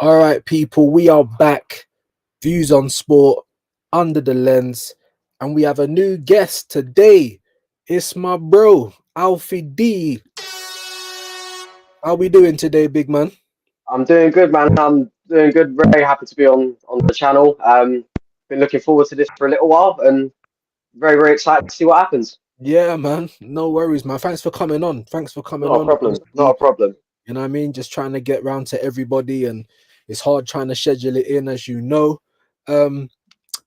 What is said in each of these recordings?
All right, people, we are back. Views on sport under the lens, and we have a new guest today. It's my bro, Alfie D. How we doing today, big man? I'm doing good, man. I'm doing good. Very happy to be on the channel. Been looking forward to this for a little while, and very excited to see what happens. Yeah, man. No worries, man. Thanks for coming on. Thanks for coming Not a on. problem. Not a Obviously, problem. you know what I mean? Just trying to get round to everybody, and it's hard trying to schedule it in, as you know. Um,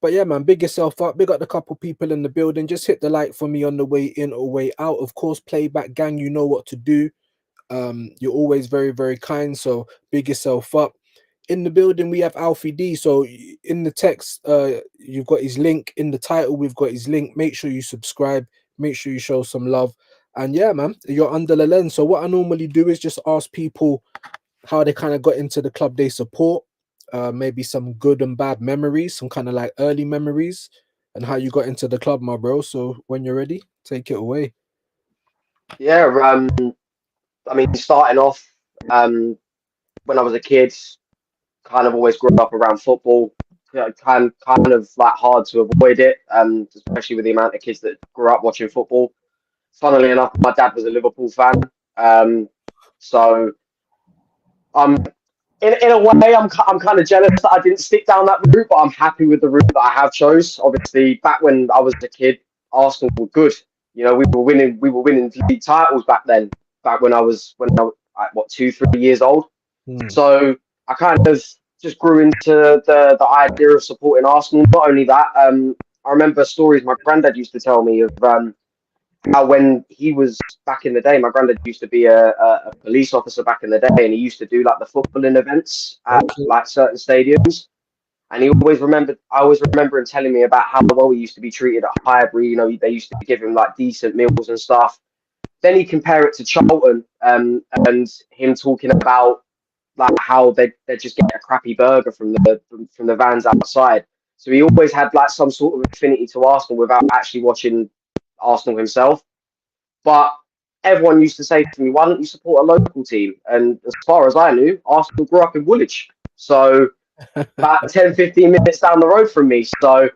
But yeah, man, big yourself up. Big up the couple people in the building. Just hit the like for me on the way in or way out. Of course, playback gang, you know what to do. You're always very kind. So big yourself up. In the building, we have Alfie D. So in the text, you've got his link. In the title, we've got his link. Make sure you subscribe. Make sure you show some love. And yeah, man, you're under the lens. So what I normally do is just ask people how they kind of got into the club they support, maybe some good and bad memories, some kind of like early memories, and how you got into the club, my bro. So when you're ready, take it away. Yeah. I mean, starting off, um, when I was a kid, kind of always grew up around football. Kind of like hard to avoid it, especially with the amount of kids that grew up watching football. Funnily enough, my dad was a Liverpool fan, um, so I'm in a way, I'm kind of jealous that I didn't stick down that route, but I'm happy with the route that I have chose. Obviously, back when I was a kid, Arsenal were good. You know, we were winning league titles back then. Back when I was like, what 2 3 years old. Hmm. So I kind of just grew into the idea of supporting Arsenal. Not only that, I remember stories my granddad used to tell me of how when he was back in the day, my granddad used to be a police officer back in the day, and he used to do like the footballing events at Okay. like certain stadiums. And I always remember him telling me about how well he used to be treated at Highbury. You know, they used to give him like decent meals and stuff. Then he compare it to Charlton, and him talking about like how they just get a crappy burger from the vans outside. So he always had like some sort of affinity to Arsenal without actually watching Arsenal himself. But everyone used to say to me, "Why don't you support a local team?" And as far as I knew, Arsenal grew up in Woolwich, so about 10, 15 minutes down the road from me. So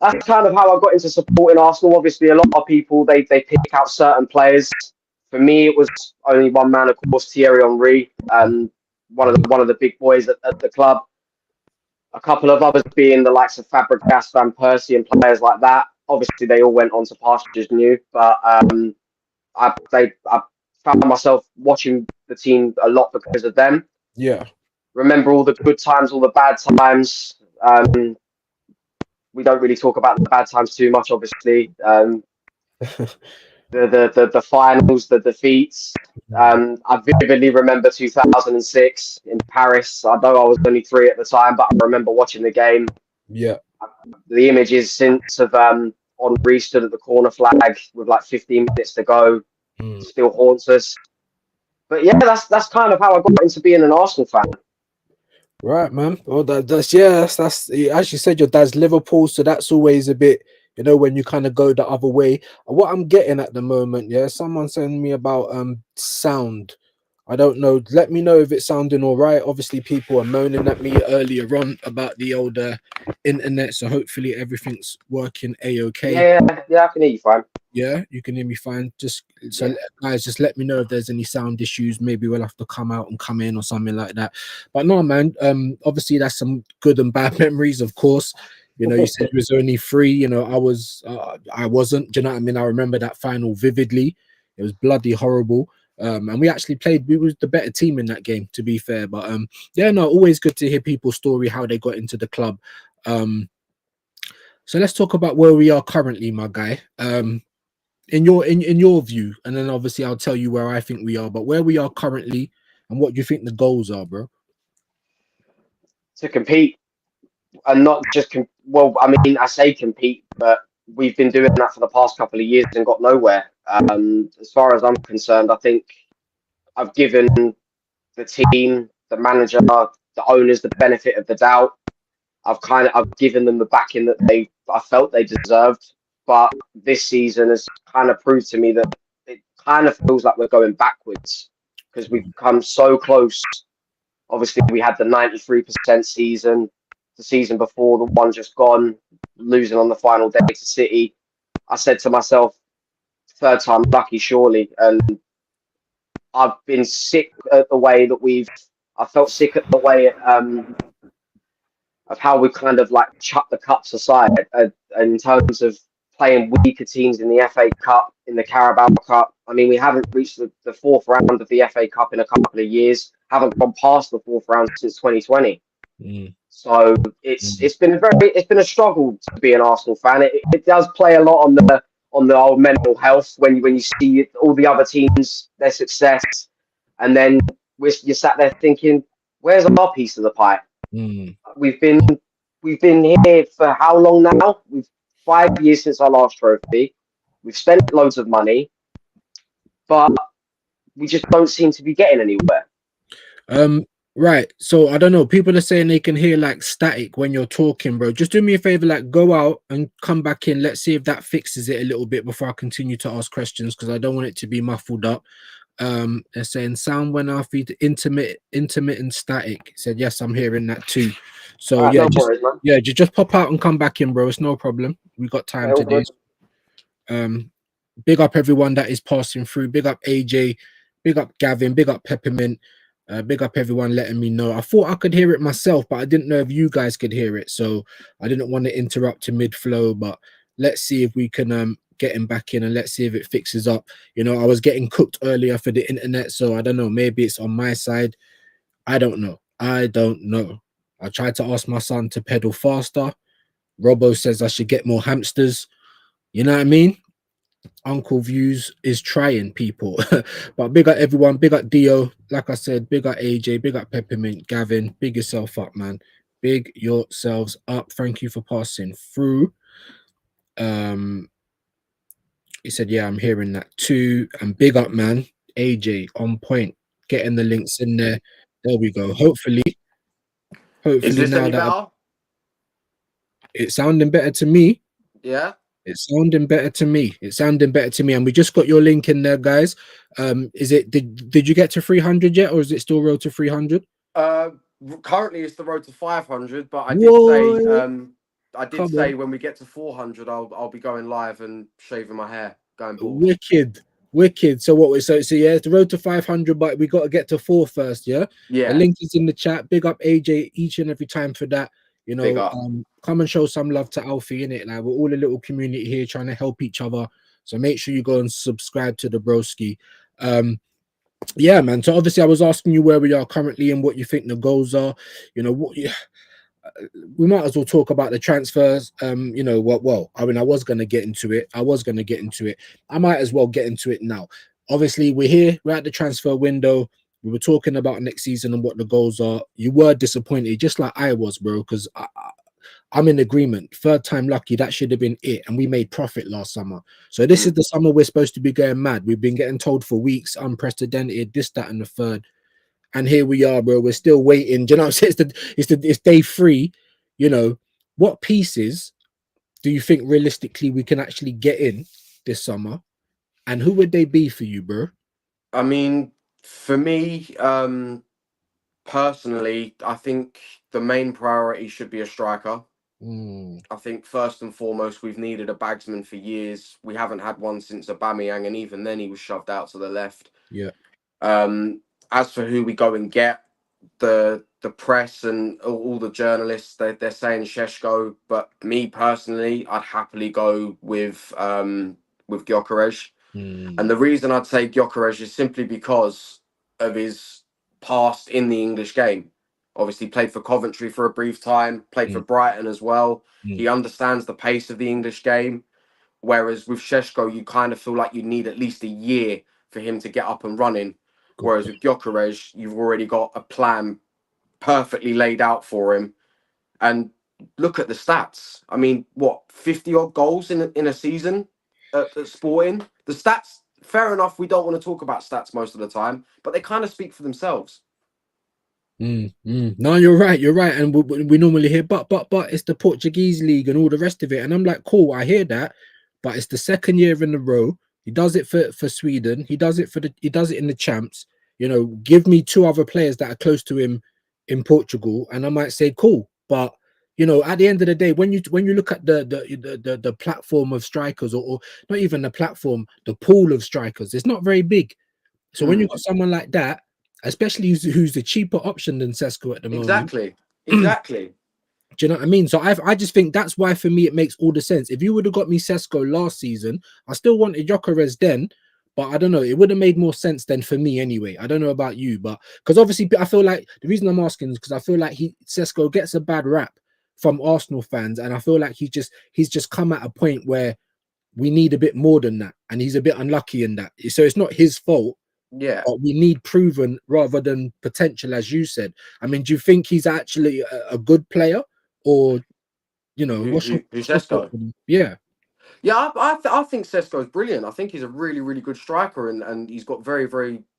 that's kind of how I got into supporting Arsenal. Obviously, a lot of people they pick out certain players. For me, it was only one man, of course, Thierry Henry, one of the big boys at the club. A couple of others being the likes of Fabregas, Van Persie, and players like that. Obviously, they all went on to pastures new, but I found myself watching the team a lot because of them. Yeah. Remember all the good times, all the bad times. We don't really talk about the bad times too much, obviously. The finals, the defeats. I vividly remember 2006 in Paris. I know I was only 3 at the time, but I remember watching the game. Yeah. The images since of Henri stood at the corner flag with like 15 minutes to go Hmm. still haunts us. But yeah, that's kind of how I got into being an Arsenal fan. Right, man. Well, that's yeah. That's as you said. Your dad's Liverpool, so that's always a bit. You know, when you kind of go the other way. What I'm getting at the moment, yeah. Someone sending me about sound. I don't know. Let me know if it's sounding all right. Obviously, people are moaning at me earlier on about the older internet, so hopefully everything's working a-okay. Yeah, I can hear you fine. Yeah, you can hear me fine. Just so Yeah. guys, just let me know if there's any sound issues. Maybe we'll have to come out and come in or something like that. But no, man. Obviously that's some good and bad memories, of course. You know, you said you was only 3. You know, I wasn't. Do you know what I mean? I remember that final vividly. It was bloody horrible. And we actually played. We was the better team in that game, to be fair. But yeah, no, always good to hear people's story, how they got into the club. Um, so let's talk about where we are currently, my guy. In your view, and then obviously I'll tell you where I think we are, but where we are currently and what you think the goals are, bro. To compete and not just well, I mean, I say compete, but we've been doing that for the past couple of years and got nowhere. As far as I'm concerned, I think I've given the team, the manager, the owners the benefit of the doubt. I've given them the backing that I felt they deserved. But this season has kind of proved to me that it kind of feels like we're going backwards because we've come so close Obviously, we had the 93% season, the season before, the one just gone, losing on the final day to City. I said to myself, third time lucky, surely. And I've been sick at the way that I felt sick at the way of how we kind of like chucked the cups aside in terms of playing weaker teams in the FA Cup, in the Carabao Cup. I mean, we haven't reached the fourth round of the FA Cup in a couple of years. Haven't gone past the fourth round since 2020. So it's been a struggle to be an Arsenal fan. It does play a lot on the old mental health when you see all the other teams, their success, and then you're sat there thinking, where's our piece of the pie? We've been here for how long now? We've 5 years since our last trophy. We've spent loads of money, but we just don't seem to be getting anywhere. Right. So I don't know. People are saying they can hear like static when you're talking, bro. Just do me a favor, like go out and come back in. Let's see if that fixes it a little bit before I continue to ask questions, because I don't want it to be muffled up. They're saying sound went off, intermittent static. Said yes, I'm hearing that too. So yeah, no worries, just pop out and come back in, bro. It's no problem. We got time today. Big up everyone that is passing through. Big up AJ, big up Gavin, big up Peppermint. Big up everyone letting me know. I thought I could hear it myself, but I didn't know if you guys could hear it. So I didn't want to interrupt to mid-flow, but let's see if we can get him back in and let's see if it fixes up. You know, I was getting cooked earlier for the internet, so I don't know. Maybe it's on my side. I don't know. I tried to ask my son to pedal faster. Robbo says I should get more hamsters. You know what I mean? Uncle Views is trying, people. But big up everyone, big up Dio, like I said, big up AJ, big up Peppermint, Gavin, big yourself up, man. Big yourselves up. Thank you for passing through. He said, yeah, I'm hearing that too. And big up, man. AJ on point, getting the links in there. There we go. Hopefully is this now any that better? it's sounding better to me. Yeah. It's sounding better to me. And we just got your link in there, guys. Is it did you get to 300 yet, or is it still road to 300? Currently it's the road to 500, but I did say when we get to 400 I'll be going live and shaving my hair, going bald. Wicked. So what so yeah, it's the road to 500, but we got to get to 4 first, yeah? The link is in the chat. Big up AJ each and every time for that. You know, come and show some love to Alfie, innit? Like, we're all a little community here trying to help each other. So make sure you go and subscribe to the broski. Yeah, man. So obviously I was asking you where we are currently and what you think the goals are. You know, we might as well talk about the transfers. You know what? Well, I mean, I was going to get into it. I might as well get into it now. Obviously, we're here. We're at the transfer window. We were talking about next season and what the goals are. You were disappointed, just like I was, bro, because I'm in agreement. Third time lucky, that should have been it. And we made profit last summer. So this is the summer we're supposed to be going mad. We've been getting told for weeks, unprecedented, this, that, and the third. And here we are, bro. We're still waiting. Do you know what I'm saying? It's day 3. You know, what pieces do you think realistically we can actually get in this summer? And who would they be for you, bro? I mean, for me, personally, I think the main priority should be a striker. I think first and foremost, we've needed a bagsman for years. We haven't had one since Aubameyang, and even then he was shoved out to the left. Yeah. As for who we go and get, the press and all the journalists, they're saying Šeško, but me personally, I'd happily go with Gyökeres. And the reason I'd say Gyökeres is simply because of his past in the English game. Obviously played for Coventry for a brief time, played for Brighton as well. He understands the pace of the English game. Whereas with Šeško, you kind of feel like you need at least a year for him to get up and running. Whereas with Gyökeres, you've already got a plan perfectly laid out for him. And look at the stats. I mean, what, 50 odd goals in a season at Sporting? The stats, fair enough, we don't want to talk about stats most of the time, but they kind of speak for themselves. No, you're right. And we normally hear, but it's the Portuguese league and all the rest of it. And I'm like, cool, I hear that, but it's the second year in a row. He does it for Sweden. He does it in the champs. You know, give me 2 other players that are close to him in Portugal, and I might say cool, but you know, at the end of the day, when you look at the platform of strikers, or not even the platform, the pool of strikers, it's not very big. So when you've got someone like that, especially who's the cheaper option than Sesko at the moment, Exactly. Exactly. do you know what I mean? So I just think that's why for me it makes all the sense. If you would have got me Sesko last season, I still wanted Gyökeres then, but I don't know. It would have made more sense then for me anyway. I don't know about you, but because obviously I feel like the reason I'm asking is because I feel like Sesko gets a bad rap from Arsenal fans, and I feel like he's just come at a point where we need a bit more than that, and he's a bit unlucky in that. So it's not his fault. Yeah. But we need proven rather than potential, as you said. I mean, do you think he's actually a good player, or you know, Who's what's your thought Sesko? on him? Yeah. Yeah, I think Sesko is brilliant. I think he's a really, really good striker, and he's got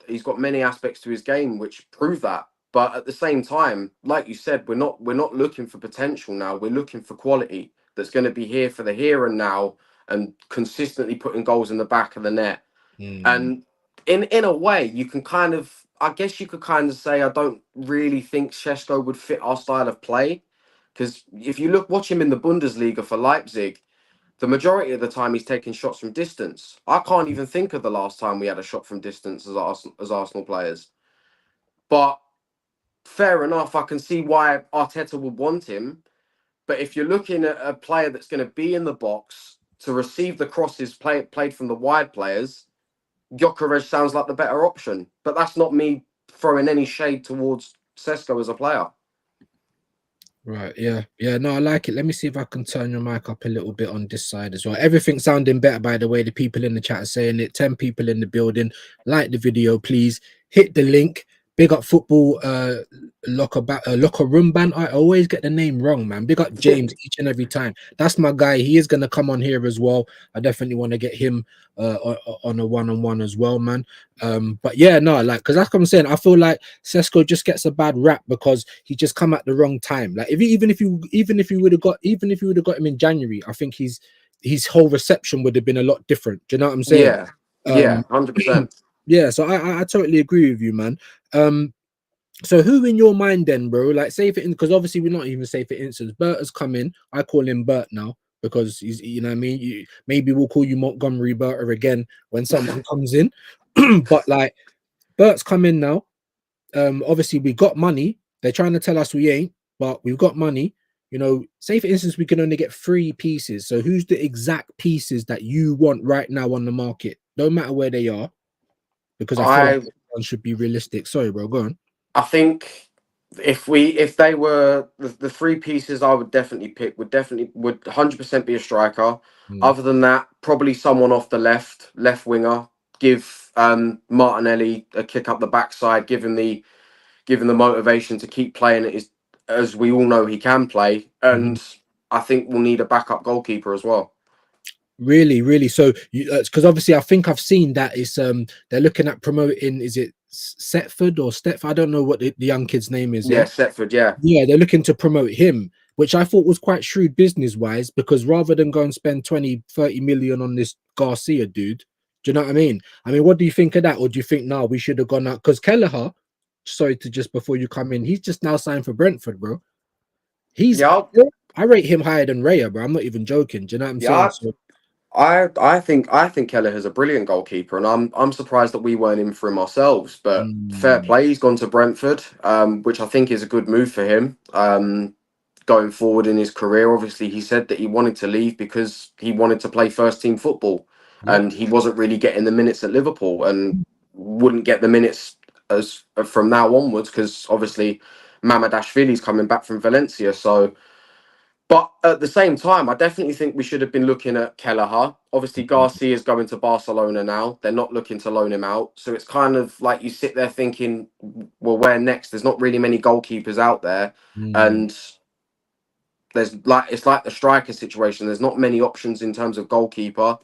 he's got many aspects to his game which prove that. But at the same time, like you said, we're not looking for potential now. We're looking for quality that's going to be here for the here and now, and consistently putting goals in the back of the net. Mm. And in a way, you can kind of, I guess you could kind of say, I don't really think Sesko would fit our style of play, because if you watch him in the Bundesliga for Leipzig, the majority of the time he's taking shots from distance. I can't even think of the last time we had a shot from distance as Arsenal players. But fair enough, I can see why Arteta would want him. But if you're looking at a player that's going to be in the box to receive the crosses played from the wide players, Gyökeres sounds like the better option. But that's not me throwing any shade towards Sesko as a player. Right, yeah, yeah, no, I like it. Let me see if I can turn your mic up a little bit on this side as well. Everything's sounding better, by the way. The people in the chat are saying it. 10 people in the building. Like the video, please. Hit the link. Big up football locker room band. I always get the name wrong, man. Big up James each and every time. That's my guy. He is gonna come on here as well. I definitely want to get him on a one-on-one as well, man. But yeah, no, like, because that's what I'm saying. I feel like Sesko just gets a bad rap because he just come at the wrong time. Like even if you would have got him in January, I think his whole reception would have been a lot different. Do you know what I'm saying? Yeah, yeah, 100%. Yeah, so I totally agree with you, man. So who in your mind then, bro? Like, say for because obviously we're not even say for instance, Bert has come in. I call him Bert now because he's, you know what I mean. Maybe we'll call you Montgomery Berter again when someone comes in. But like, Bert's come in now. Obviously we got money. They're trying to tell us we ain't, but we've got money. You know, say for instance, we can only get 3 pieces. So who's the exact pieces that you want right now on the market? No matter where they are, because I feel like one should be realistic. Sorry, bro. Go on. I think if they were the 3 pieces I would definitely pick would 100% be a striker. Other than that, probably someone off the left winger. Give Martinelli a kick up the backside, give him the motivation to keep playing it as we all know he can play. And I think we'll need a backup goalkeeper as well. Really. So you because obviously I think I've seen that it's they're looking at promoting, is it Setford or Stepford? I don't know what the young kid's name is. Yeah, Setford, yeah, they're looking to promote him, which I thought was quite shrewd business wise, because rather than go and spend 20-30 million on this Garcia dude, do you know what I mean? What do you think of that? Or do you think no, we should have gone out? Because Kelleher, sorry to just before you come in, he's just now signed for Brentford, bro. I rate him higher than Raya, bro. I'm not even joking. Do you know what I'm saying? So, I think Keller is a brilliant goalkeeper, and I'm surprised that we weren't in for him ourselves. But fair play, he's gone to Brentford, which I think is a good move for him. Going forward in his career, obviously he said that he wanted to leave because he wanted to play first team football, and he wasn't really getting the minutes at Liverpool, and wouldn't get the minutes as from now onwards because obviously Mamadashvili's coming back from Valencia, so. But at the same time, I definitely think we should have been looking at Kelleher. Obviously, Garcia is going to Barcelona now. They're not looking to loan him out. So it's kind of like you sit there thinking, well, where next? There's not really many goalkeepers out there. And it's like the striker situation. There's not many options in terms of goalkeeper.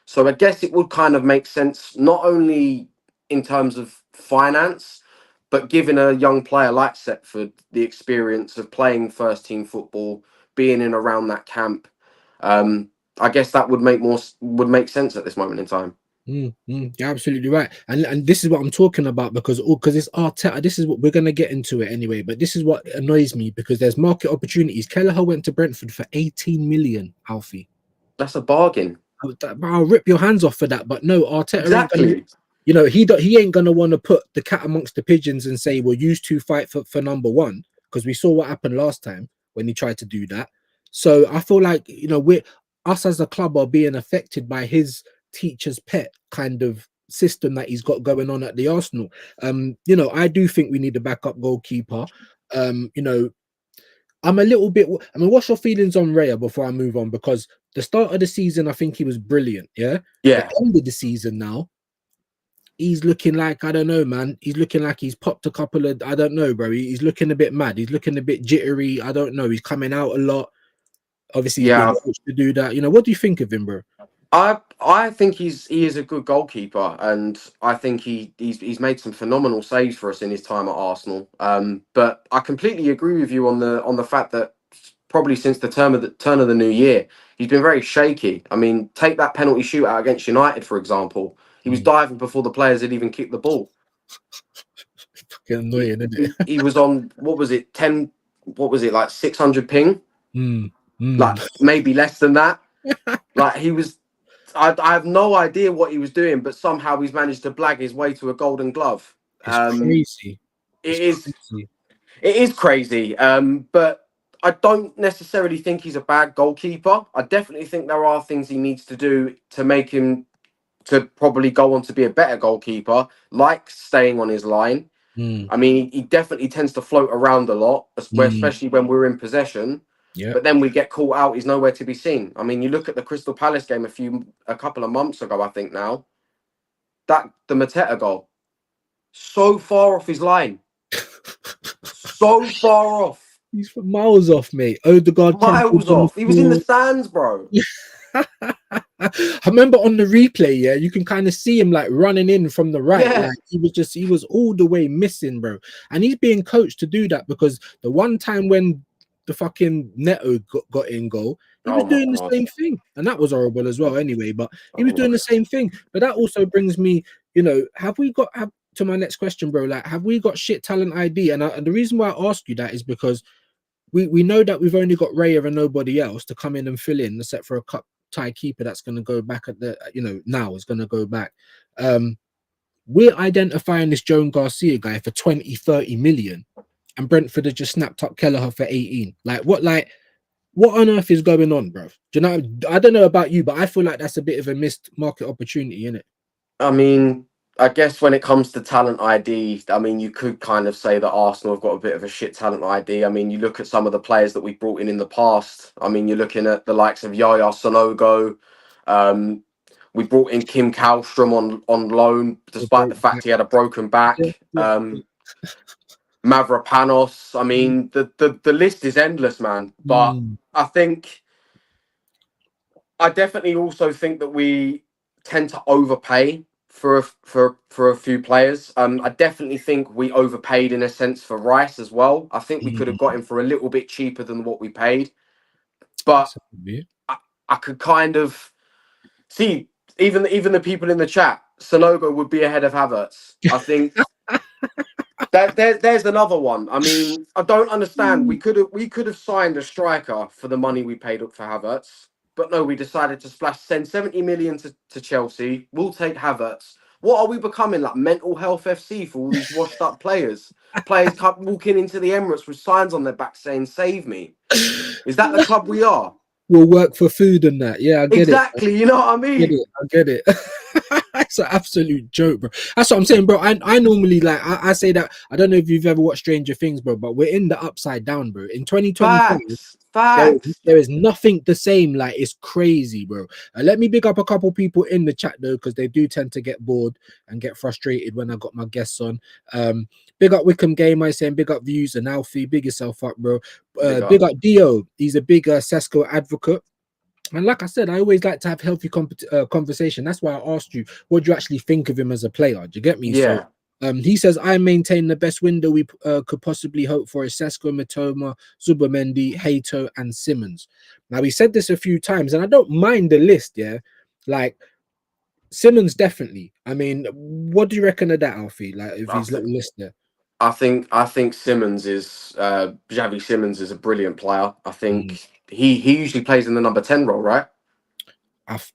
So I guess it would kind of make sense, not only in terms of finance, but giving a young player like Setford the experience of playing first team football, being in around that camp, I guess that would make sense at this moment in time. You're absolutely right, and this is what I'm talking about because it's Arteta. This is what we're gonna get into it anyway. But this is what annoys me because there's market opportunities. Kelleher went to Brentford for 18 million, Alfie. That's a bargain. I'll rip your hands off for that. But no, Arteta ain't gonna. Exactly. You know, he ain't gonna want to put the cat amongst the pigeons and say, well, you two fight for number one, because we saw what happened last time when he tried to do that. So I feel like, you know, we're us as a club are being affected by his teacher's pet kind of system that he's got going on at the Arsenal. You know, I do think we need a backup goalkeeper. You know, I'm a little bit. I mean, what's your feelings on Raya before I move on? Because the start of the season, I think he was brilliant. Yeah. Yeah. The end of the season now, he's looking like, I don't know, man. He's looking like he's popped a couple of, I don't know, bro. He's looking a bit mad. He's looking a bit jittery. I don't know. He's coming out a lot. Obviously, he's Yeah. being coached to do that. You know, what do you think of him, bro? I think he is a good goalkeeper, and I think he's made some phenomenal saves for us in his time at Arsenal. But I completely agree with you on the fact that probably since the turn of the new year, he's been very shaky. I mean, take that penalty shootout against United, for example. He was diving before the players had even kicked the ball. Fucking annoying, isn't it? He was on, what was it, like 600 ping? Like maybe less than that. Like he was, I have no idea what he was doing, but somehow he's managed to blag his way to a Golden Glove. It's crazy. It is crazy. But I don't necessarily think he's a bad goalkeeper. I definitely think there are things he needs to do to make him to probably go on to be a better goalkeeper, like staying on his line. I mean, he definitely tends to float around a lot, especially when we're in possession. Yeah. But then we get caught out. He's nowhere to be seen. I mean, you look at the Crystal Palace game a couple of months ago, I think now. The Mateta goal, so far off his line, so far off. He's miles off, mate. Odegaard miles off. He was in the stands, bro. I remember on the replay, yeah, you can kind of see him like running in from the right. Yeah. Like he was all the way missing, bro. And he's being coached to do that because the one time when the fucking Neto got in goal, he was doing the same thing, and that was horrible as well. Anyway, but he was doing the same thing. But that also brings me, you know, to my next question, bro? Like, have we got shit talent ID? And the reason why I ask you that is because we know that we've only got Raya and nobody else to come in and fill in, except for a cup tie keeper that's going to go back at the, you know, now is going to go back. We're identifying this Joan Garcia guy for 20-30 million, and Brentford have just snapped up Kelleher for 18. What on earth is going on, bro? Do you know? I don't know about you, but I feel like that's a bit of a missed market opportunity, isn't it? I mean, I guess when it comes to talent ID, I mean, you could kind of say that Arsenal have got a bit of a shit talent ID. I mean, you look at some of the players that we brought in the past. I mean, you're looking at the likes of Yaya Sanogo. We brought in Kim Kallstrom on loan, despite the fact he had a broken back. Mavropanos. I mean, the list is endless, man. But I definitely also think that we tend to overpay for a few players. I definitely think we overpaid in a sense for Rice as well. I think we could have got him for a little bit cheaper than what we paid. But I could kind of see even the people in the chat. Sanogo would be ahead of Havertz. I think there's another one. I mean, I don't understand. We could have signed a striker for the money we paid up for Havertz. But no, we decided to send 70 million to Chelsea. We'll take Havertz. What are we becoming, like mental health FC for all these washed up players? Players walking into the Emirates with signs on their back saying "Save me." Is that the club we are? We'll work for food and that. Yeah, I get exactly. You know what I mean? I get it. It's an absolute joke, bro. That's what I'm saying, bro. I normally I say that. I don't know if you've ever watched Stranger Things, bro, but we're in the upside down, bro. In 2025, there is nothing the same. Like, it's crazy, bro. Let me big up a couple people in the chat though, because they do tend to get bored and get frustrated when I got my guests on. Big up Wickham Gamer saying big up Views and Alfie. Big yourself up, bro. Big up Dio. He's a big Sesko advocate. And like I said, I always like to have healthy conversation. That's why I asked you, what do you actually think of him as a player? Do you get me? Yeah. So, he says, I maintain the best window we could possibly hope for is Sesko, Mitoma, Zubomendi, Hato, and Simmons. Now, we said this a few times, and I don't mind the list, yeah? Like, Simmons definitely. I mean, what do you reckon of that, Alfie? Like, if I he's think little list there. I think Simmons is Xavi Simmons is a brilliant player. I Mm. think he usually plays in the number 10 role, right? I, f-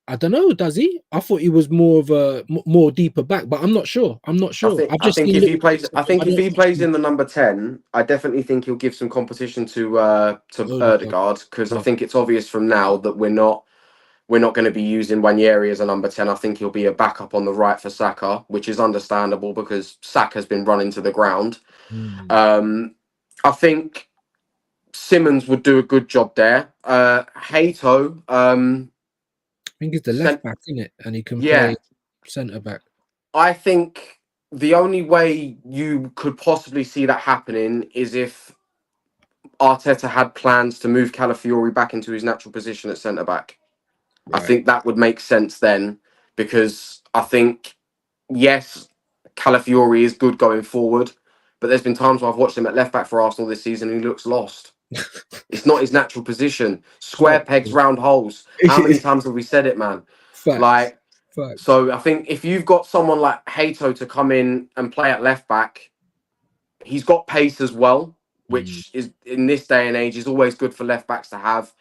I don't know. Does he? I thought he was more of a more deeper back, but I'm not sure. I'm not I sure. think I've I just think seen if he little plays bits of I it. I think if don't he plays actually in the number 10, I definitely think he'll give some competition to know the card. Erdegaard, because I Yeah. think it's obvious from now that we're not going to be using Wanyeri as a number 10. I think he'll be a backup on the right for Saka, which is understandable because Saka's been running to the ground. Mm. I think Simmons would do a good job there. Hato, I think he's the left sent, back, isn't it? And he can play yeah, centre back. I think the only way you could possibly see that happening is if Arteta had plans to move Calafiori back into his natural position at centre back. I Right. think that would make sense then, because I think, yes, Calafiori is good going forward, but there's been times where I've watched him at left back for Arsenal this season and he looks lost. It's not his natural position. Square Facts. pegs, round holes. How many times have we said it, man? Facts. Like, Facts. so I think if you've got someone like Hato to come in and play at left back, he's got pace as well, Mm. which is in this day and age is always good for left backs to have.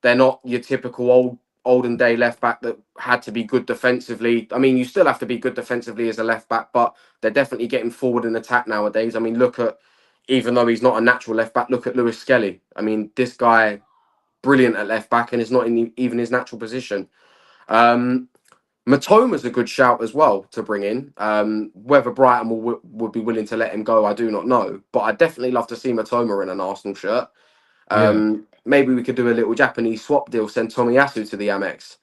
They're not your typical olden day left back that had to be good defensively. I mean, you still have to be good defensively as a left back, but they're definitely getting forward in attack nowadays. I mean, look at, even though he's not a natural left back, look at Lewis Skelly. I mean, this guy, brilliant at left back and is not in even his natural position. Um, Matoma's a good shout as well to bring in. Whether Brighton would be willing to let him go, I do not know. But I'd definitely love to see Matoma in an Arsenal shirt. Yeah. Maybe we could do a little Japanese swap deal, send Tomiyasu to the Amex.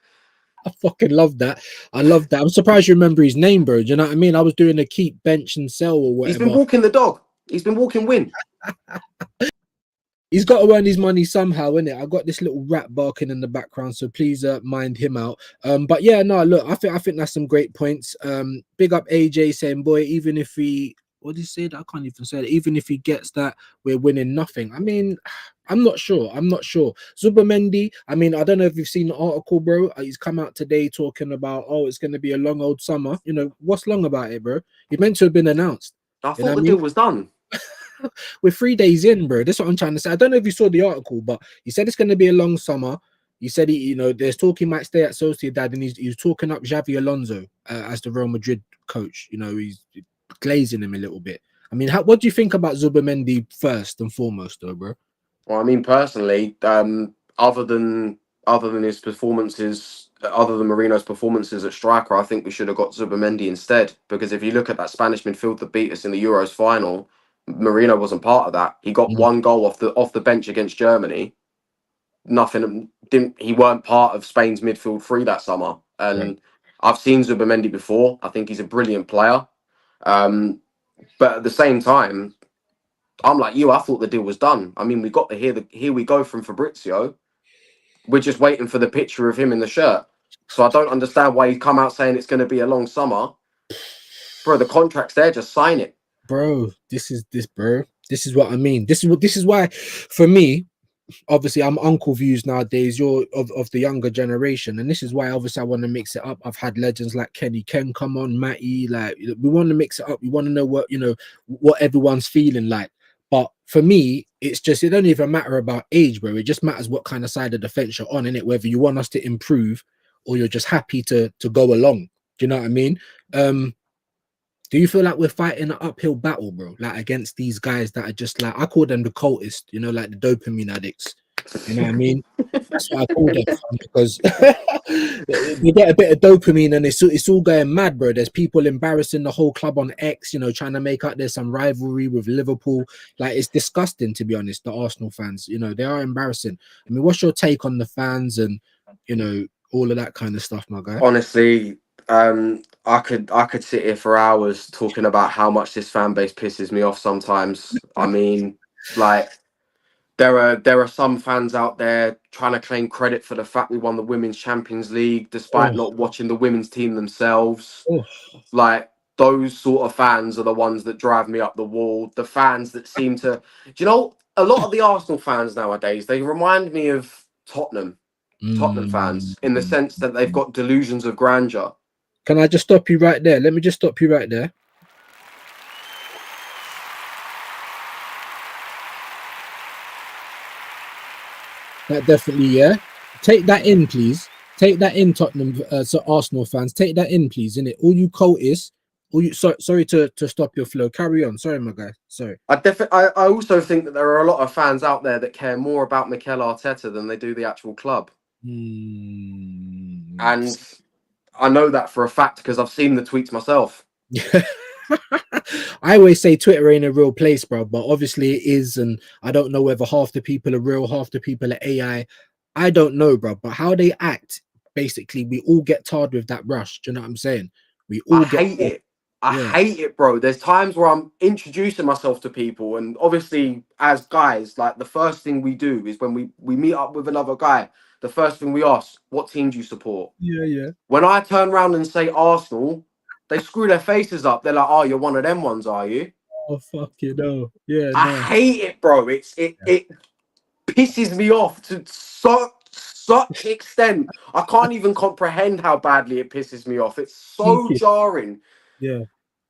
I fucking love that. I love that. I'm surprised you remember his name, bro. Do you know what I mean? I was doing a keep, bench, and sell or He's been whatever. walking the dog. He's been walking win. He's got to earn his money somehow, innit? I got this little rat barking in the background, so please mind him out. But yeah, no, look, I think that's some great points. Big up AJ saying, boy, even if he what did he say? I can't even say it. Even if he gets that, we're winning nothing. I mean, I'm not sure. I'm not sure. Zubamendi, I mean, I don't know if you've seen the article, bro. He's come out today talking about, oh, it's going to be a long old summer. You know, what's long about it, bro? He meant to have been announced. I You know thought what I the mean? deal was done. We're 3 days in, bro. That's what I'm trying to say. I don't know if you saw the article, but he said it's going to be a long summer. He said there's talk he might stay at Sociedad, and he's talking up Xavi Alonso as the Real Madrid coach. You know, he's glazing him a little bit. I mean, what do you think about Zubamendi first and foremost, though, bro? Well, I mean, personally, other than his performances, other than Marino's performances at striker, I think we should have got Zubamendi instead. Because if you look at that Spanish midfield that beat us in the Euros final, Marino wasn't part of that. He got Mm, one goal off the bench against Germany. Nothing didn't. He weren't part of Spain's midfield three that summer. right. And I've seen Zubamendi before. I think he's a brilliant player. Um, but at the same time, I'm like you. I thought the deal was done. I mean, we got to hear the here we go from Fabrizio. We're just waiting for the picture of him in the shirt. So I don't understand why he's come out saying it's going to be a long summer. Bro, the contract's there. Just sign it. Bro, bro. This is what I mean. This is why, for me, obviously I'm uncle views nowadays. You're of the younger generation, and this is why obviously I want to mix it up. I've had legends like Kenny Ken come on, Matty. Like, we want to mix it up. We want to know what everyone's feeling like. But for me, it's just, it don't even matter about age, bro. It just matters what kind of side of the fence you're on, in it. Whether you want us to improve or you're just happy to go along. Do you know what I mean? Do you feel like we're fighting an uphill battle, bro? Like, against these guys that are just like, I call them the cultists, like the dopamine addicts. You know what I mean? That's what I call them, fam, because they get a bit of dopamine and it's all going mad, bro. There's people embarrassing the whole club on X, trying to make out there's some rivalry with Liverpool. Like, it's disgusting, to be honest. The Arsenal fans, they are embarrassing. I mean, what's your take on the fans and all of that kind of stuff, my guy? Honestly, I could sit here for hours talking about how much this fan base pisses me off sometimes. I mean, like there are some fans out there trying to claim credit for the fact we won the Women's Champions League despite Oh, not watching the women's team themselves. oh, Like, those sort of fans are the ones that drive me up the wall. The fans that seem to, a lot of the Arsenal fans nowadays, they remind me of Tottenham. Tottenham fans, in the Mm. sense that they've got delusions of grandeur. Can I just stop you right there? Let me just stop you right there. That definitely, yeah. Take that in, please. Take that in, Tottenham. So Arsenal fans, take that in, please. In it, all you cultists, all you. Sorry to stop your flow. Carry on. Sorry, my guy. Sorry. I also think that there are a lot of fans out there that care more about Mikel Arteta than they do the actual club, Mm. and I know that for a fact because I've seen the tweets myself. I always say Twitter ain't a real place, bro, but obviously it is, and I don't know whether half the people are real, half the people are AI. I don't know, bro, but how they act, basically, we all get tarred with that brush. Do you know what I'm saying? We I all get, hate it. I yeah, hate it, bro. There's times where I'm introducing myself to people, and obviously, as guys, like the first thing we do is when we meet up with another guy, the first thing we ask, "What team do you support?" yeah. When I turn around and say Arsenal, they screw their faces up. They're like, "Oh, you're one of them ones, are you?" Oh fuck you know, yeah, I no, hate it, bro. It pisses me off to such extent. I can't even comprehend how badly it pisses me off. It's so cheeky. jarring. Yeah,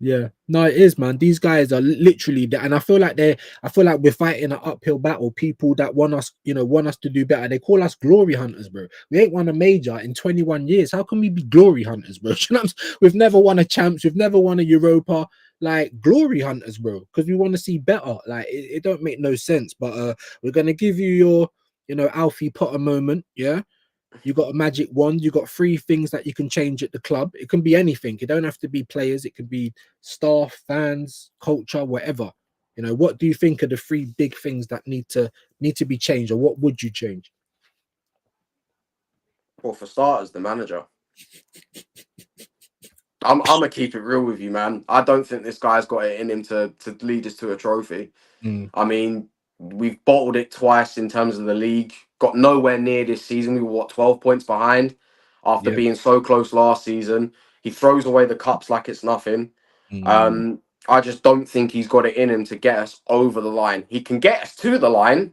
yeah. No, it is, man. These guys are literally there, and I feel like we're fighting an uphill battle. People that want us, want us to do better. They call us glory hunters, bro. We ain't won a major in 21 years. How can we be glory hunters, bro? You know what I'm saying? We've never won a champs. We've never won a Europa. Like glory hunters, bro, because we want to see better. Like it don't make no sense. But we're gonna give you your, Alfie Potter moment. Yeah. You got a magic wand. You got three things that you can change at the club. It can be anything. It don't have to be players. It could be staff, fans, culture, whatever. What do you think are the three big things that need to be changed, or what would you change? Well, for starters, the manager. I'm gonna keep it real with you, man. I don't think this guy's got it in him to lead us to a trophy. Mm, I mean, we've bottled it twice in terms of the league. Got nowhere near this season. We were 12 points behind after yep. being so close last season. He throws away the cups like it's nothing. Mm, I just don't think he's got it in him to get us over the line. He can get us to the line,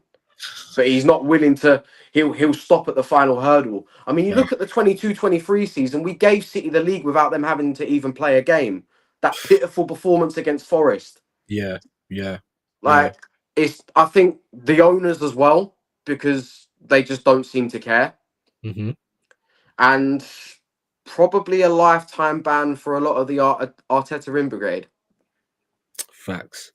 but he's not willing to. He'll stop at the final hurdle. I mean, you yeah, look at the 22-23 season. We gave City the league without them having to even play a game. That pitiful performance against Forest. yeah, yeah, yeah. Like I think the owners as well, because they just don't seem to care, Hmm. and probably a lifetime ban for a lot of the Arteta in brigade. Facts,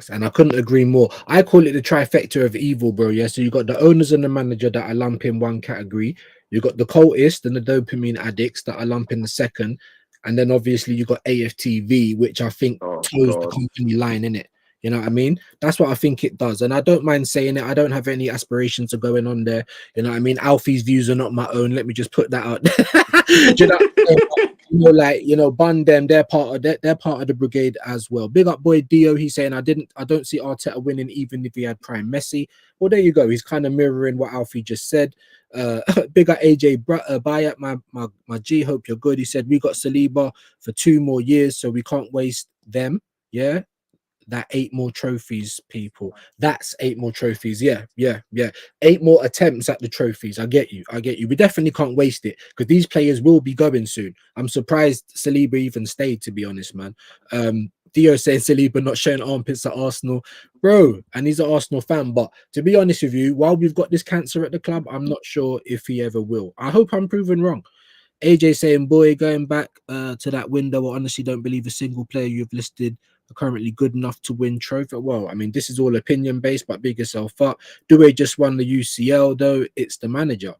and I couldn't agree more. I call it the trifecta of evil, bro. Yeah, so you got the owners and the manager that I lump in one category. You got the cultists and the dopamine addicts that I lump in the second, and then obviously you got AFTV, which I think Oh toes the God. company line in it. You know what I mean? That's what I think it does, and I don't mind saying it. I don't have any aspirations of going on there. You know what I mean? Alfie's views are not my own. Let me just put that out there. Do you know what I'm saying? Bun them, they're part of they're part of the brigade as well. Big up boy Dio, he's saying I don't see Arteta winning even if he had prime Messi. Well, there you go. He's kind of mirroring what Alfie just said. Big up AJ Bayat, my G, hope you're good. He said we got Saliba for 2 more years, so we can't waste them. Yeah, that 8 more trophies, people. That's 8 more trophies. Yeah. 8 more attempts at the trophies. I get you. We definitely can't waste it because these players will be going soon. I'm surprised Saliba even stayed, to be honest, man. Theo saying Saliba not showing armpits at Arsenal, bro, and he's an Arsenal fan. But to be honest with you, while we've got this cancer at the club, I'm not sure if he ever will. I hope I'm proven wrong. AJ saying, boy, going back to that window, I honestly don't believe a single player you've listed are currently good enough to win trophy. Well, I mean, this is all opinion based, but big yourself up. Due just won the UCL, though. It's the manager.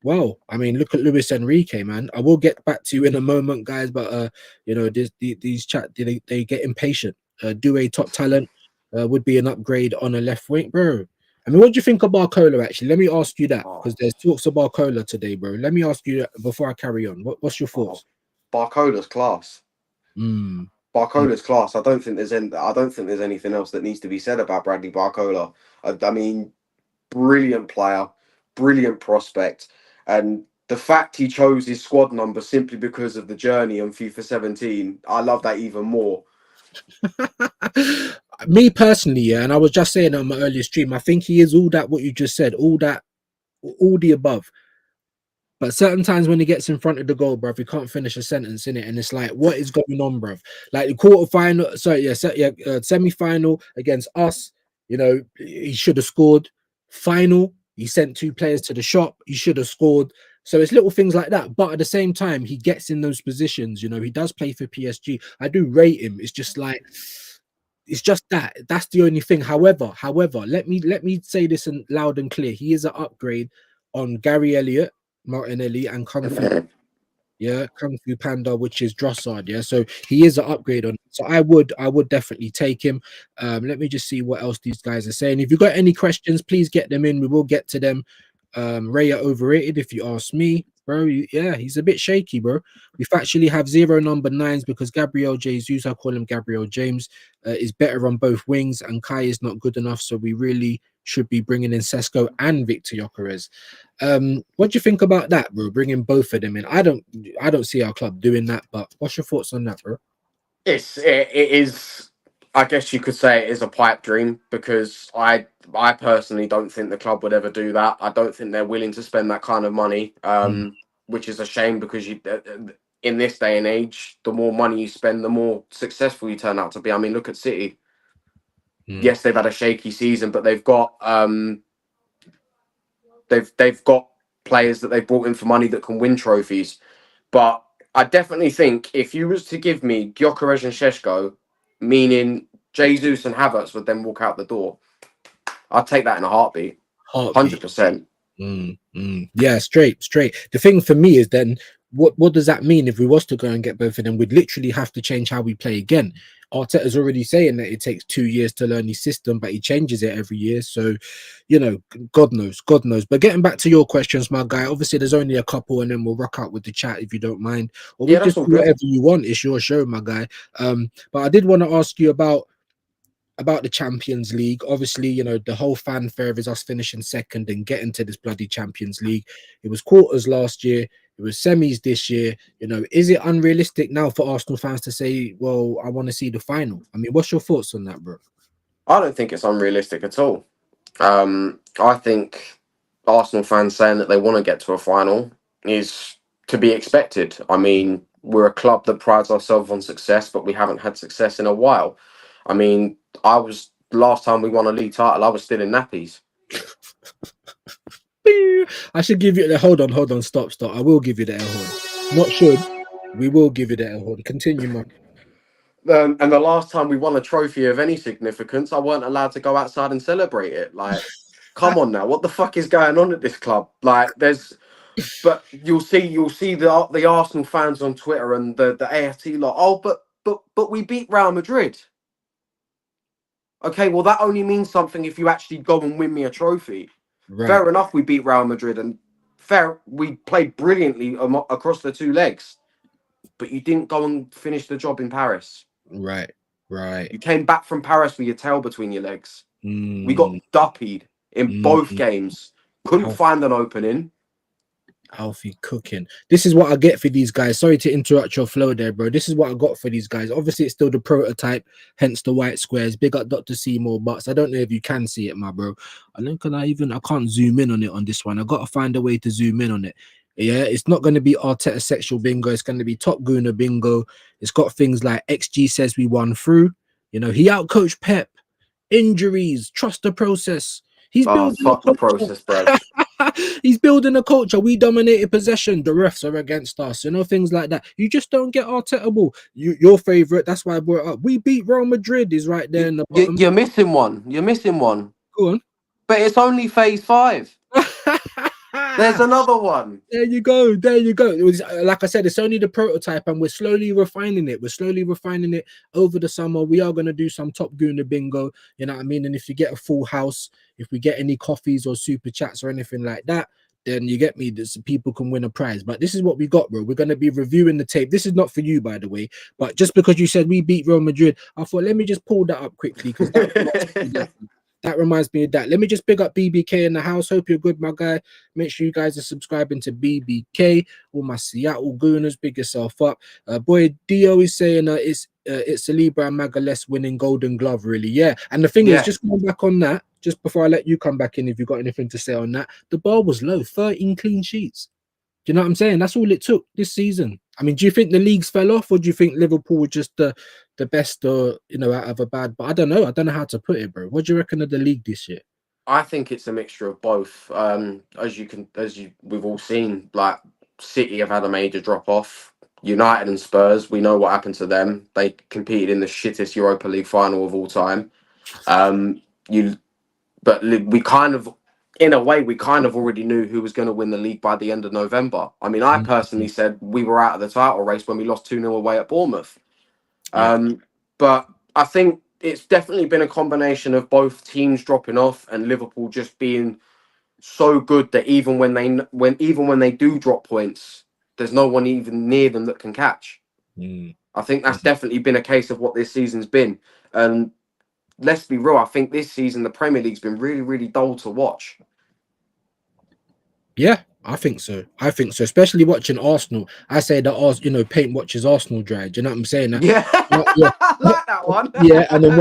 Well, I mean, look at Luis Enrique, man. I will get back to you in a moment, guys, but these chat they get impatient. Due top talent would be an upgrade on a left wing, bro. I mean, what do you think of Barcola, actually? Let me ask you that, because Oh, there's talks of Barcola today, bro. Let me ask you that before I carry on. What's your oh, thoughts? Barcola's class. Mm, mm, Barcola's class. I don't think there's anything else that needs to be said about Bradley Barcola. I mean, brilliant player, brilliant prospect, and the fact he chose his squad number simply because of the journey on FIFA 17, I love that even more. Me personally, yeah, and I was just saying on my earlier stream, I think he is all that what you just said, all the above. But certain times when he gets in front of the goal, bruv, he can't finish a sentence in it, and it's like, what is going on, bruv? Like the quarterfinal, sorry, semi-final against us. You know, he should have scored. Final, he sent 2 players to the shop. He should have scored. So it's little things like that. But at the same time, he gets in those positions. You know, he does play for PSG. I do rate him. It's just like, it's just that. That's the only thing. However, let me say this in loud and clear. He is an upgrade on Gary Elliott, Martinelli, and Kung Fu. Yeah, Kung Fu Panda, which is Drossard. Yeah, so he is an upgrade on. So I would definitely take him. Let me just see what else these guys are saying. If you've got any questions, please get them in. We will get to them. Raya overrated, if you ask me, bro. Yeah, he's a bit shaky, bro. We factually have 0 number 9s because Gabriel Jesus, I call him Gabriel James, is better on both wings, and Kai is not good enough. So we really should be bringing in Sesko and Victor Gyökeres. What do you think about that, bro? Bringing both of them in. I don't see our club doing that, but what's your thoughts on that, bro? It is. I guess you could say it is a pipe dream because I personally don't think the club would ever do that. I don't think they're willing to spend that kind of money, which is a shame because in this day and age, the more money you spend, the more successful you turn out to be. I mean, look at City. Yes, they've had a shaky season, but they've got they've got players that they've brought in for money that can win trophies. But I definitely think if you was to give me Gyökeres and Šeško, meaning Jesus and Havertz would then walk out the door, I'd take that in a heartbeat. 100%. Yeah, straight. The thing for me is then what does that mean if we was to go and get both of them? We'd literally have to change how we play again. Arteta's already saying that it takes 2 years to learn his system, but he changes it every year. So, you know, God knows. But getting back to your questions, my guy, obviously there's only a couple and then we'll rock out with the chat if you don't mind. Or we just do whatever you want. It's your show, my guy. But I did want to ask you about the Champions League. Obviously, you know, the whole fanfare is us finishing second and getting to this bloody Champions League. It was quarters last year. It was semis this year. You know, is it unrealistic now for Arsenal fans to say, well, I want to see the final? I mean, what's your thoughts on that, bro? I don't think it's unrealistic at all. I think Arsenal fans saying that they want to get to a final is to be expected. I mean, we're a club that prides ourselves on success, but we haven't had success in a while. I mean, last time we won a league title, I was still in nappies. I should give you the hold on, stop. I will give you the air horn. Not should. We will give you the air horn. Continue, man. And the last time we won a trophy of any significance, I weren't allowed to go outside and celebrate it. Like, come on now, what the fuck is going on at this club? Like, but you'll see the Arsenal fans on Twitter and the AFT lot. Oh, but we beat Real Madrid. Okay, well that only means something if you actually go and win me a trophy. Right. Fair enough, we beat Real Madrid, and we played brilliantly across the 2 legs, but you didn't go and finish the job in Paris. Right. You came back from Paris with your tail between your legs. We got duppied in both games. Couldn't find an opening. Alfie cooking. This is what I get for these guys. Sorry to interrupt your flow there, bro. This is what I got for these guys. Obviously, it's still the prototype, hence the white squares. Big up Dr. Seymour Butts. I don't know if you can see it, my bro. I can't zoom in on it on this one. I got to find a way to zoom in on it. Yeah, it's not going to be Arteta sexual bingo. It's going to be Top Gooner bingo. It's got things like XG says we won through. You know, he outcoached Pep. Injuries, trust the process. He's building the process, bro. He's building a culture. We dominated possession. The refs are against us. You know, things like that. You just don't get Arteta ball. Your favorite. That's why I brought it up. We beat Real Madrid. Is right there in the bottom. You're missing one. Go on. But it's only phase 5. There's another one. There you go. It was, like I said, it's only the prototype, and we're slowly refining it. Over the summer. We are going to do some Top Gooner bingo. You know what I mean? And if you get a full house, if we get any coffees or super chats or anything like that, then you get me. This people can win a prize. But this is what we got, bro. We're going to be reviewing the tape. This is not for you, by the way. But just because you said we beat Real Madrid, I thought let me just pull that up quickly because that reminds me of that. Let me just big up BBK in the house. Hope you're good, my guy. Make sure you guys are subscribing to BBK. All my Seattle Gooners, big yourself up. Boy, Dio is saying it's Saliba and Magalhaes winning Golden Glove, really. Yeah. And the thing is, just going back on that, just before I let you come back in, if you've got anything to say on that, the bar was low, 13 clean sheets. Do you know what I'm saying? That's all it took this season. I mean, do you think the leagues fell off, or do you think Liverpool were just the best, or out of a bad? But I don't know. I don't know how to put it, bro. What do you reckon of the league this year? I think it's a mixture of both. We've all seen, like City have had a major drop off. United and Spurs, we know what happened to them. They competed in the shittest Europa League final of all time. We kind of, in a way, we kind of already knew who was going to win the league by the end of November. I mean, I personally said we were out of the title race when we lost 2-0 away at Bournemouth. But I think it's definitely been a combination of both teams dropping off and Liverpool just being so good that even when they do drop points, there's no one even near them that can catch. I think that's definitely been a case of what this season's been. And let's be real, I think this season the Premier League's been really, really dull to watch. Yeah, I think so. Especially watching Arsenal. I say that paint watches Arsenal dry. Do you know what I'm saying? Yeah, yeah. I like that one. Yeah, and then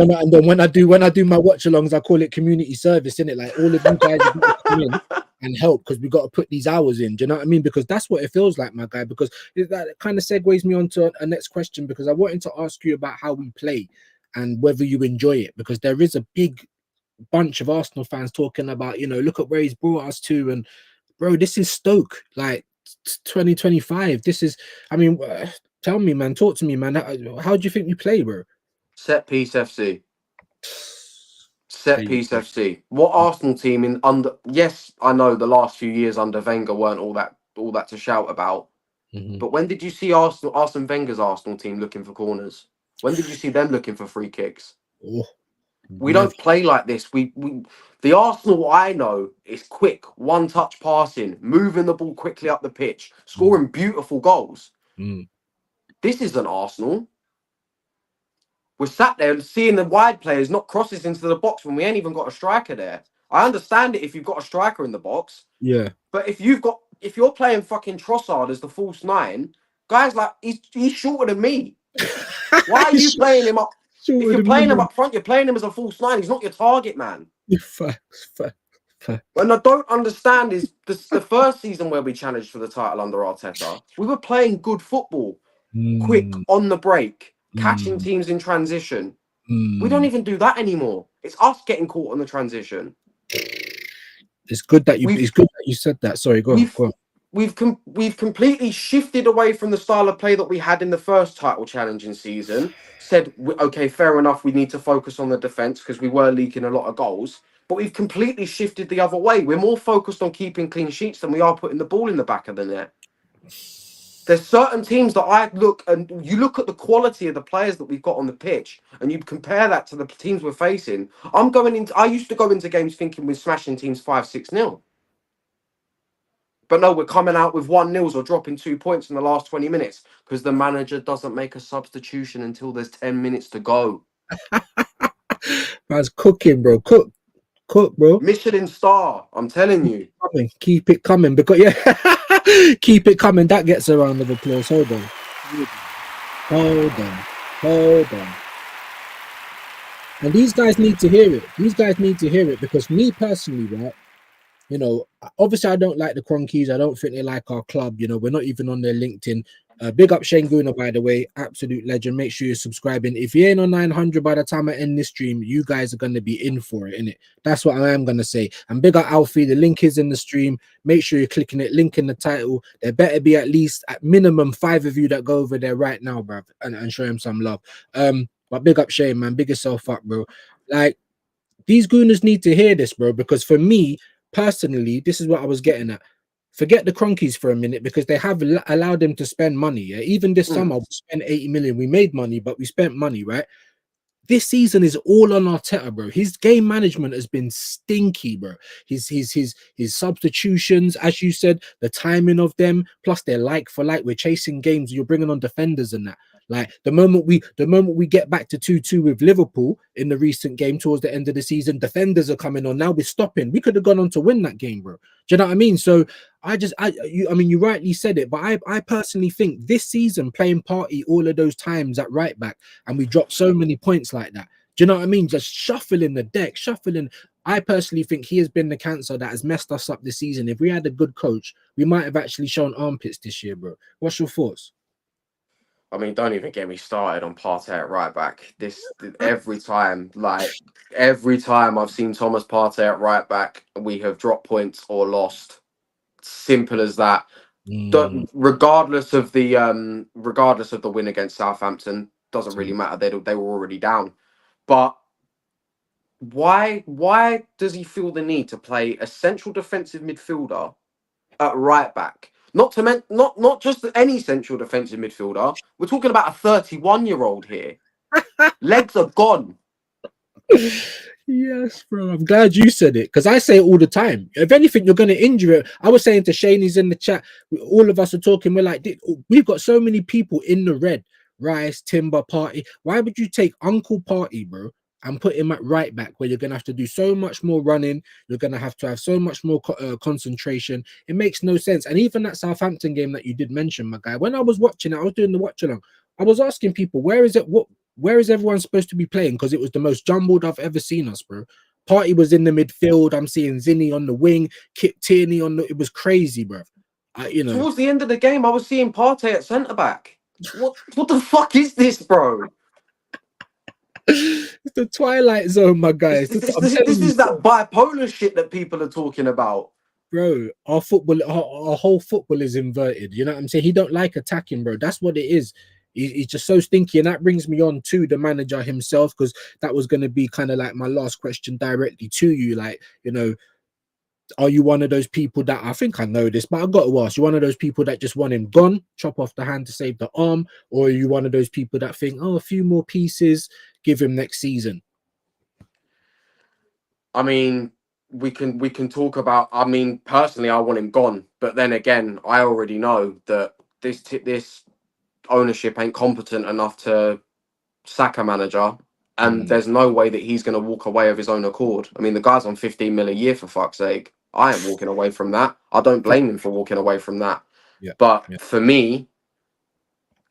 when I do my watch alongs, I call it community service, innit? Like all of you guys have got to come in and help because we got to put these hours in. Do you know what I mean? Because that's what it feels like, my guy. Because that kind of segues me on to a next question, because I wanted to ask you about how we play and whether you enjoy it, because there is a big bunch of Arsenal fans talking about, look at where he's brought us to, and bro, this is Stoke, like 2025. This is, I mean, tell me, man, talk to me, man. How do you think we play, bro? Set piece FC. Set piece FC. What Arsenal team in under? Yes, I know the last few years under Wenger weren't all that to shout about. But when did you see Arsene Wenger's Arsenal team looking for corners? When did you see them looking for free kicks? We don't play like this. The Arsenal I know is quick, one-touch passing, moving the ball quickly up the pitch, scoring beautiful goals. This isn't Arsenal. We're sat there seeing the wide players, not crosses into the box when we ain't even got a striker there. I understand it if you've got a striker in the box. Yeah. But if you're playing fucking Trossard as the false nine, guys, like he's shorter than me. Why are you playing him up? If you're playing him up front, you're playing him as a false nine. He's not your target, man. When I don't understand is the first season where we challenged for the title under Arteta, we were playing good football, quick, on the break, catching teams in transition. We don't even do that anymore. It's us getting caught on the transition. It's good that you said that. Sorry, go on. We've completely shifted away from the style of play that we had in the first title challenging season. Said, okay, fair enough, we need to focus on the defence because we were leaking a lot of goals. But we've completely shifted the other way. We're more focused on keeping clean sheets than we are putting the ball in the back of the net. There's certain teams that you look at the quality of the players that we've got on the pitch, and you compare that to the teams we're facing. I used to go into games thinking we're smashing teams 5-6-0. But no, we're coming out with 1-0 or dropping 2 points in the last 20 minutes because the manager doesn't make a substitution until there's 10 minutes to go. Man's cooking, bro. Cook, bro. Michelin star, I'm telling you. Keep it coming, because keep it coming. That gets a round of applause. Hold on. And these guys need to hear it. Because me personally, right? Obviously I don't like the Cronkies. I don't think they like our club. We're not even on their LinkedIn. Big up Shane Guna, by the way, absolute legend. Make sure you're subscribing. If you ain't on 900 by the time I end this stream, you guys are going to be in for it, innit? That's what I am going to say. And big up Alfie, the link is in the stream. Make sure you're clicking it, link in the title. There better be at minimum 5 of you that go over there right now, bruv, and show him some love. But big up Shane, man. Big yourself up, bro. Like, these Gooners need to hear this, bro, because for me, personally, this is what I was getting at. Forget the Cronkies for a minute, because they have allowed them to spend money. Yeah? Even this summer, we spent 80 million. We made money, but we spent money, right? This season is all on Arteta, bro. His game management has been stinky, bro. His substitutions, as you said, the timing of them, plus they're like for like. We're chasing games. You're bringing on defenders and that. Like the moment we get back to 2-2 with Liverpool in the recent game towards the end of the season, defenders are coming on. Now we're stopping. We could have gone on to win that game, bro. Do you know what I mean? So you rightly said it, but I personally think this season playing Partey all of those times at right back, and we dropped so many points like that. Do you know what I mean? Just shuffling the deck, shuffling. I personally think he has been the cancer that has messed us up this season. If we had a good coach, we might have actually shown armpits this year, bro. What's your thoughts? I mean, don't even get me started on Partey at right back. Every time I've seen Thomas Partey at right back, we have dropped points or lost. Simple as that. Regardless of the win against Southampton, doesn't really matter. They were already down. But why does he feel the need to play a central defensive midfielder at right back? Not just any central defensive midfielder. We're talking about a 31-year-old here. Legs are gone. Yes, bro. I'm glad you said it because I say it all the time. If anything, you're going to injure it. I was saying to Shane, he's in the chat. All of us are talking. We're like, we've got so many people in the red. Rice, Timber, Party. Why would you take Uncle Party, bro, and put him at right back where you're going to have to do so much more running? You're going to have so much more concentration. It makes no sense. And even that Southampton game that you did mention, my guy, when I was watching it, I was doing the watch along. I was asking people, where is everyone supposed to be playing? Because it was the most jumbled I've ever seen us, bro. Party was in the midfield. I'm seeing Zinni on the wing, Kit Tierney it was crazy, bro. Towards the end of the game, I was seeing Partey at centre back. What the fuck is this, bro? It's the Twilight Zone, my guys. This is that bipolar shit that people are talking about. Bro, our whole football is inverted. You know what I'm saying? He don't like attacking, bro. That's what it is. He's just so stinky. And that brings me on to the manager himself, because that was going to be kind of like my last question directly to you. Like, are you one of those people that, I think I know this, but I've got to ask, you one of those people that just want him gone, chop off the hand to save the arm? Or are you one of those people that think, a few more pieces, give him next season? I mean, we can talk about, I mean, personally, I want him gone. But then again, I already know that this ownership ain't competent enough to sack a manager. And there's no way that he's going to walk away of his own accord. I mean, the guy's on 15 mil a year, for fuck's sake. I ain't walking away from that. I don't blame him for walking away from that. But for me,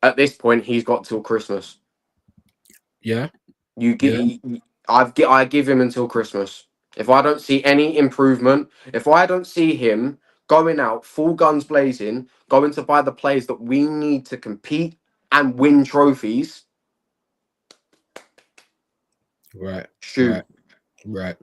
at this point, he's got till Christmas. Yeah. I give him until Christmas. If I don't see any improvement, if I don't see him going out full guns blazing, going to buy the players that we need to compete and win trophies. Right. Shoot. Right.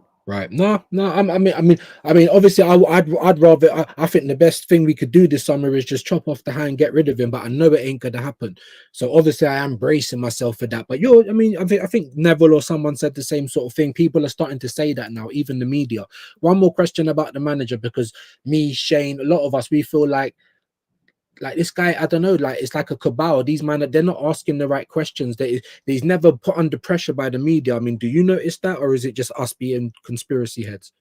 No. I mean, obviously, I'd rather. I think the best thing we could do this summer is just chop off the hand, get rid of him. But I know it ain't gonna happen. So obviously, I am bracing myself for that. But I think Neville or someone said the same sort of thing. People are starting to say that now, even the media. One more question about the manager, because me, Shane, a lot of us, we feel like this guy, I don't know, like it's like a cabal. These men, they're not asking the right questions. He's never put under pressure by the media. I mean, do you notice that, or is it just us being conspiracy heads?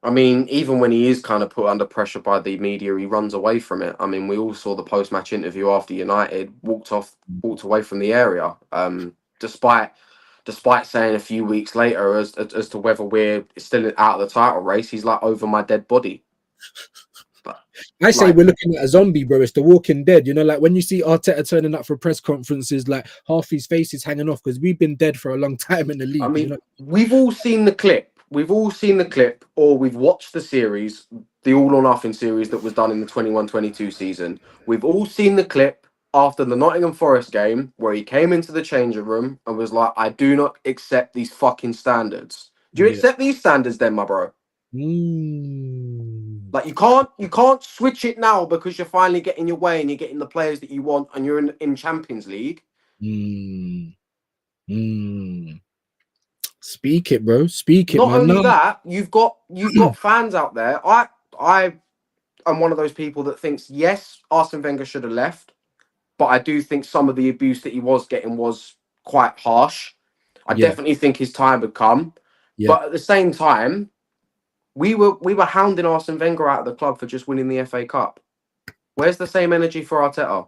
I mean, even when he is kind of put under pressure by the media, he runs away from it. I mean, we all saw the post-match interview after United walked away from the area. Despite saying a few weeks later as to whether we're still out of the title race, he's like, over my dead body. I say we're looking at a zombie, bro. It's the Walking Dead. Like when you see Arteta turning up for press conferences, like half his face is hanging off because we've been dead for a long time in the league. I mean, we've all seen the clip. Or we've watched the series, the All or Nothing series that was done in the 21-22 season. We've all seen the clip after the Nottingham Forest game where he came into the changing room and was like, I do not accept these fucking standards. Do you accept these standards then, my bro? Like you can't switch it now because you're finally getting your way and you're getting the players that you want and you're in Champions League. Speak it, bro. Speak it. Not only that, you've got fans out there. I am one of those people that thinks yes, Arsene Wenger should have left, but I do think some of the abuse that he was getting was quite harsh. I definitely think his time had come, but at the same time, we were hounding Arsene Wenger out of the club for just winning the FA Cup. Where's the same energy for Arteta?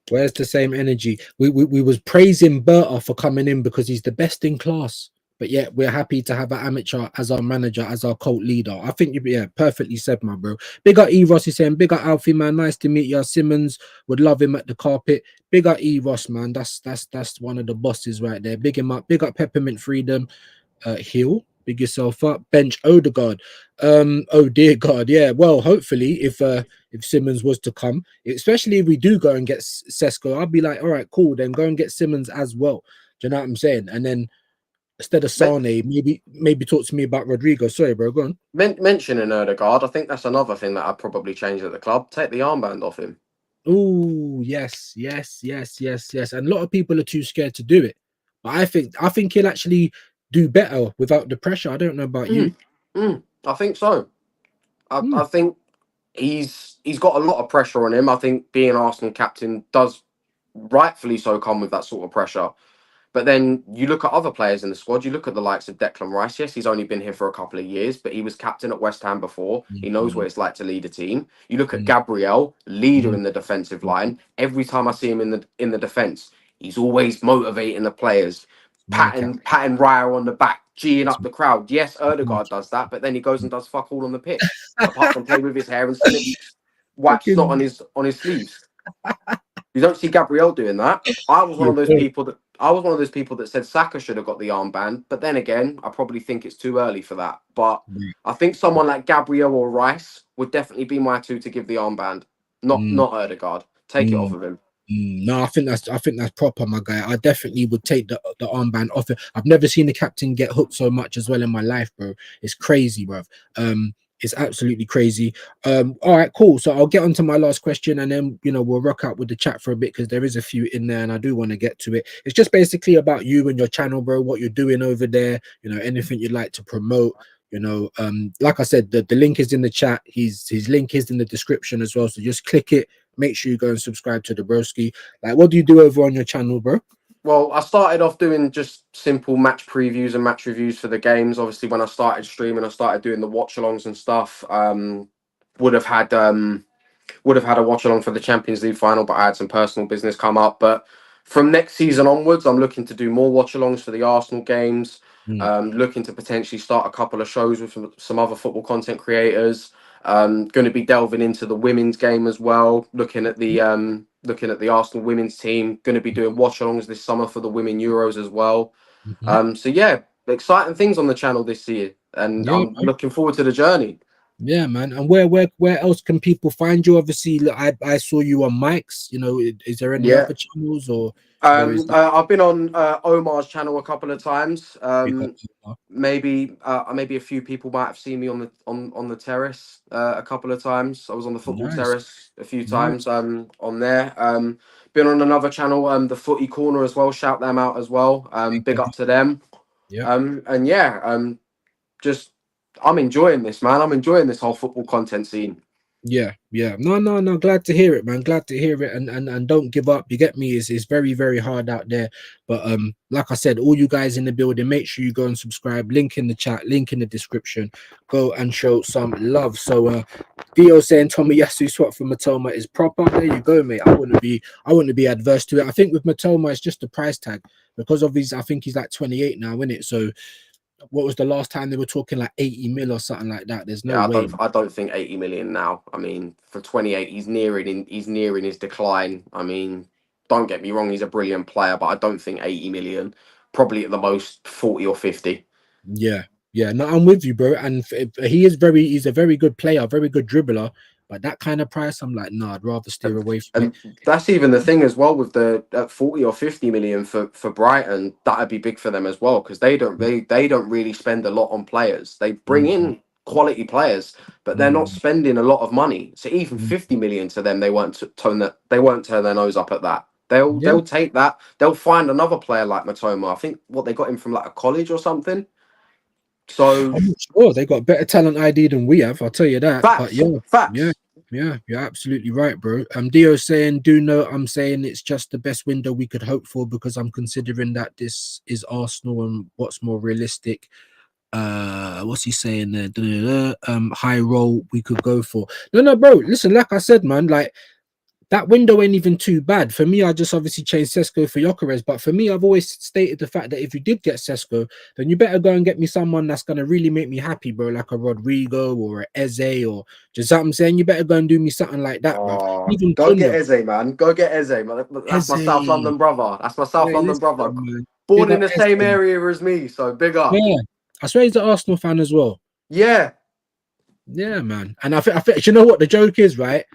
Where's the same energy? We was praising Berta for coming in because he's the best in class, but yet we're happy to have an amateur as our manager, as our cult leader. I think perfectly said, my bro. Big up E Ross, he's saying big up Alfie, man. Nice to meet you. Simmons would love him at the carpet. Big up E Ross, man. That's one of the bosses right there. Big him up. Big up Peppermint Freedom. Hill. big yourself up. Bench Odegaard. Oh dear God, yeah. Well, hopefully, if Simmons was to come, especially if we do go and get Sesko, I'll be like, all right, cool. Then go and get Simmons as well. Do you know what I'm saying? And then instead of Men- Sane, maybe talk to me about Rodrigo. Sorry, bro. Go on. mentioning Odegaard, I think that's another thing that I'd probably change at the club. Take the armband off him. Oh, yes. And a lot of people are too scared to do it. But I think he'll actually do better without the pressure. I don't know about you. I think so. I Mm. think he's got a lot of pressure on him. I think being Arsenal captain does rightfully so come with that sort of pressure. But then you look at other players in the squad. You look at the likes of Declan Rice. Yes, he's only been here for a couple of years, but he was captain at West Ham before. He knows what it's like to lead a team. You look at Gabriel, leader in the defensive line. Every time I see him in the defense, he's always motivating the players, patting Raya on the back, geeing up the crowd. Yes, Erdegaard does that, but then he goes and does fuck all on the pitch, apart from play with his hair and wipe snot on his sleeves. You don't see Gabriel doing that. I was one of those people that said Saka should have got the armband, but then again, I probably think it's too early for that. But I think someone like Gabriel or Rice would definitely be my two to give the armband, not Erdegaard. Take it off of him. No, I think that's proper, my guy. I definitely would take the armband off it. I've never seen the captain get hooked so much as well in my life, bro. It's crazy, bro. It's absolutely crazy. All right, cool. So I'll get on to my last question, and then we'll rock out with the chat for a bit because there is a few in there, and I do want to get to it. It's just basically about you and your channel, bro. What you're doing over there. Anything you'd like to promote. Like I said, the link is in the chat. His link is in the description as well. So just click it. Make sure you go and subscribe to the broski. Like, what do you do over on your channel, bro? Well, I started off doing just simple match previews and match reviews for the games. Obviously, when I started streaming, I started doing the watch-alongs and stuff. Would have had a watch-along for the Champions League final, but I had some personal business come up. But from next season onwards, I'm looking to do more watch-alongs for the Arsenal games. Looking to potentially start a couple of shows with some other football content creators. Going to be delving into the women's game as well. Looking at the Arsenal women's team. Going to be doing watch-alongs this summer for the Women Euros as well. So yeah, exciting things on the channel this year, and I'm looking forward to the journey. Yeah, man. And where else can people find you? Obviously, look, I saw you on Mike's. Is there any other channels or? I've been on Omar's channel a couple of times. Maybe a few people might have seen me on the terrace a couple of times. I was on the football terrace a few times on there. Been on another channel, the Footy Corner as well. Shout them out as well. Big up to them. Just I'm enjoying this, man. I'm enjoying this whole football content scene. Yeah. No. Glad to hear it, man. Glad to hear it. And don't give up. You get me? It's very, very hard out there. But like I said, all you guys in the building, make sure you go and subscribe. Link in the chat, link in the description. Go and show some love. So Dio saying Tomiyasu swap for Matoma is proper. There you go, mate. I wouldn't be adverse to it. I think with Matoma, it's just the price tag because of his. I think he's like 28 now, isn't it? So. What was the last time they were talking like 80 mil or something like that? There's no way. I don't think 80 million now. I mean, for 28, he's nearing his decline. I mean, don't get me wrong, he's a brilliant player, but I don't think 80 million. Probably at the most 40 or 50. Yeah. No, I'm with you, bro. And he's a very good player, very good dribbler. But that kind of price, I'm like, no, I'd rather steer away from it. That's even the thing as well with the 40 or 50 million for Brighton. That'd be big for them as well because they don't really spend a lot on players. They bring in quality players, but they're not spending a lot of money. So even 50 million to them, they won't turn their nose up at that. They'll take that. They'll find another player like Matoma. I think they got him from like a college or something. So I'm not sure they got better talent ID than we have. I'll tell you that. Facts, but facts. Yeah, you're absolutely right, bro. Dio saying, do know I'm saying it's just the best window we could hope for because I'm considering that this is Arsenal and what's more realistic. What's he saying there? High roll we could go for. No, bro. Listen, like I said, man, like that window ain't even too bad. For me, I just obviously changed Sesko for Gyökeres. But for me, I've always stated the fact that if you did get Sesko, then you better go and get me someone that's going to really make me happy, bro. Like a Rodrigo or a Eze or just what I'm saying. You better go and do me something like that, bro. Even go get Eze, man. Go get Eze. That's my South London brother. That's my South London brother. Man. Born in the same area as me, so big up. Yeah. I swear he's an Arsenal fan as well. Yeah. Yeah, man. And I think you know what the joke is, right?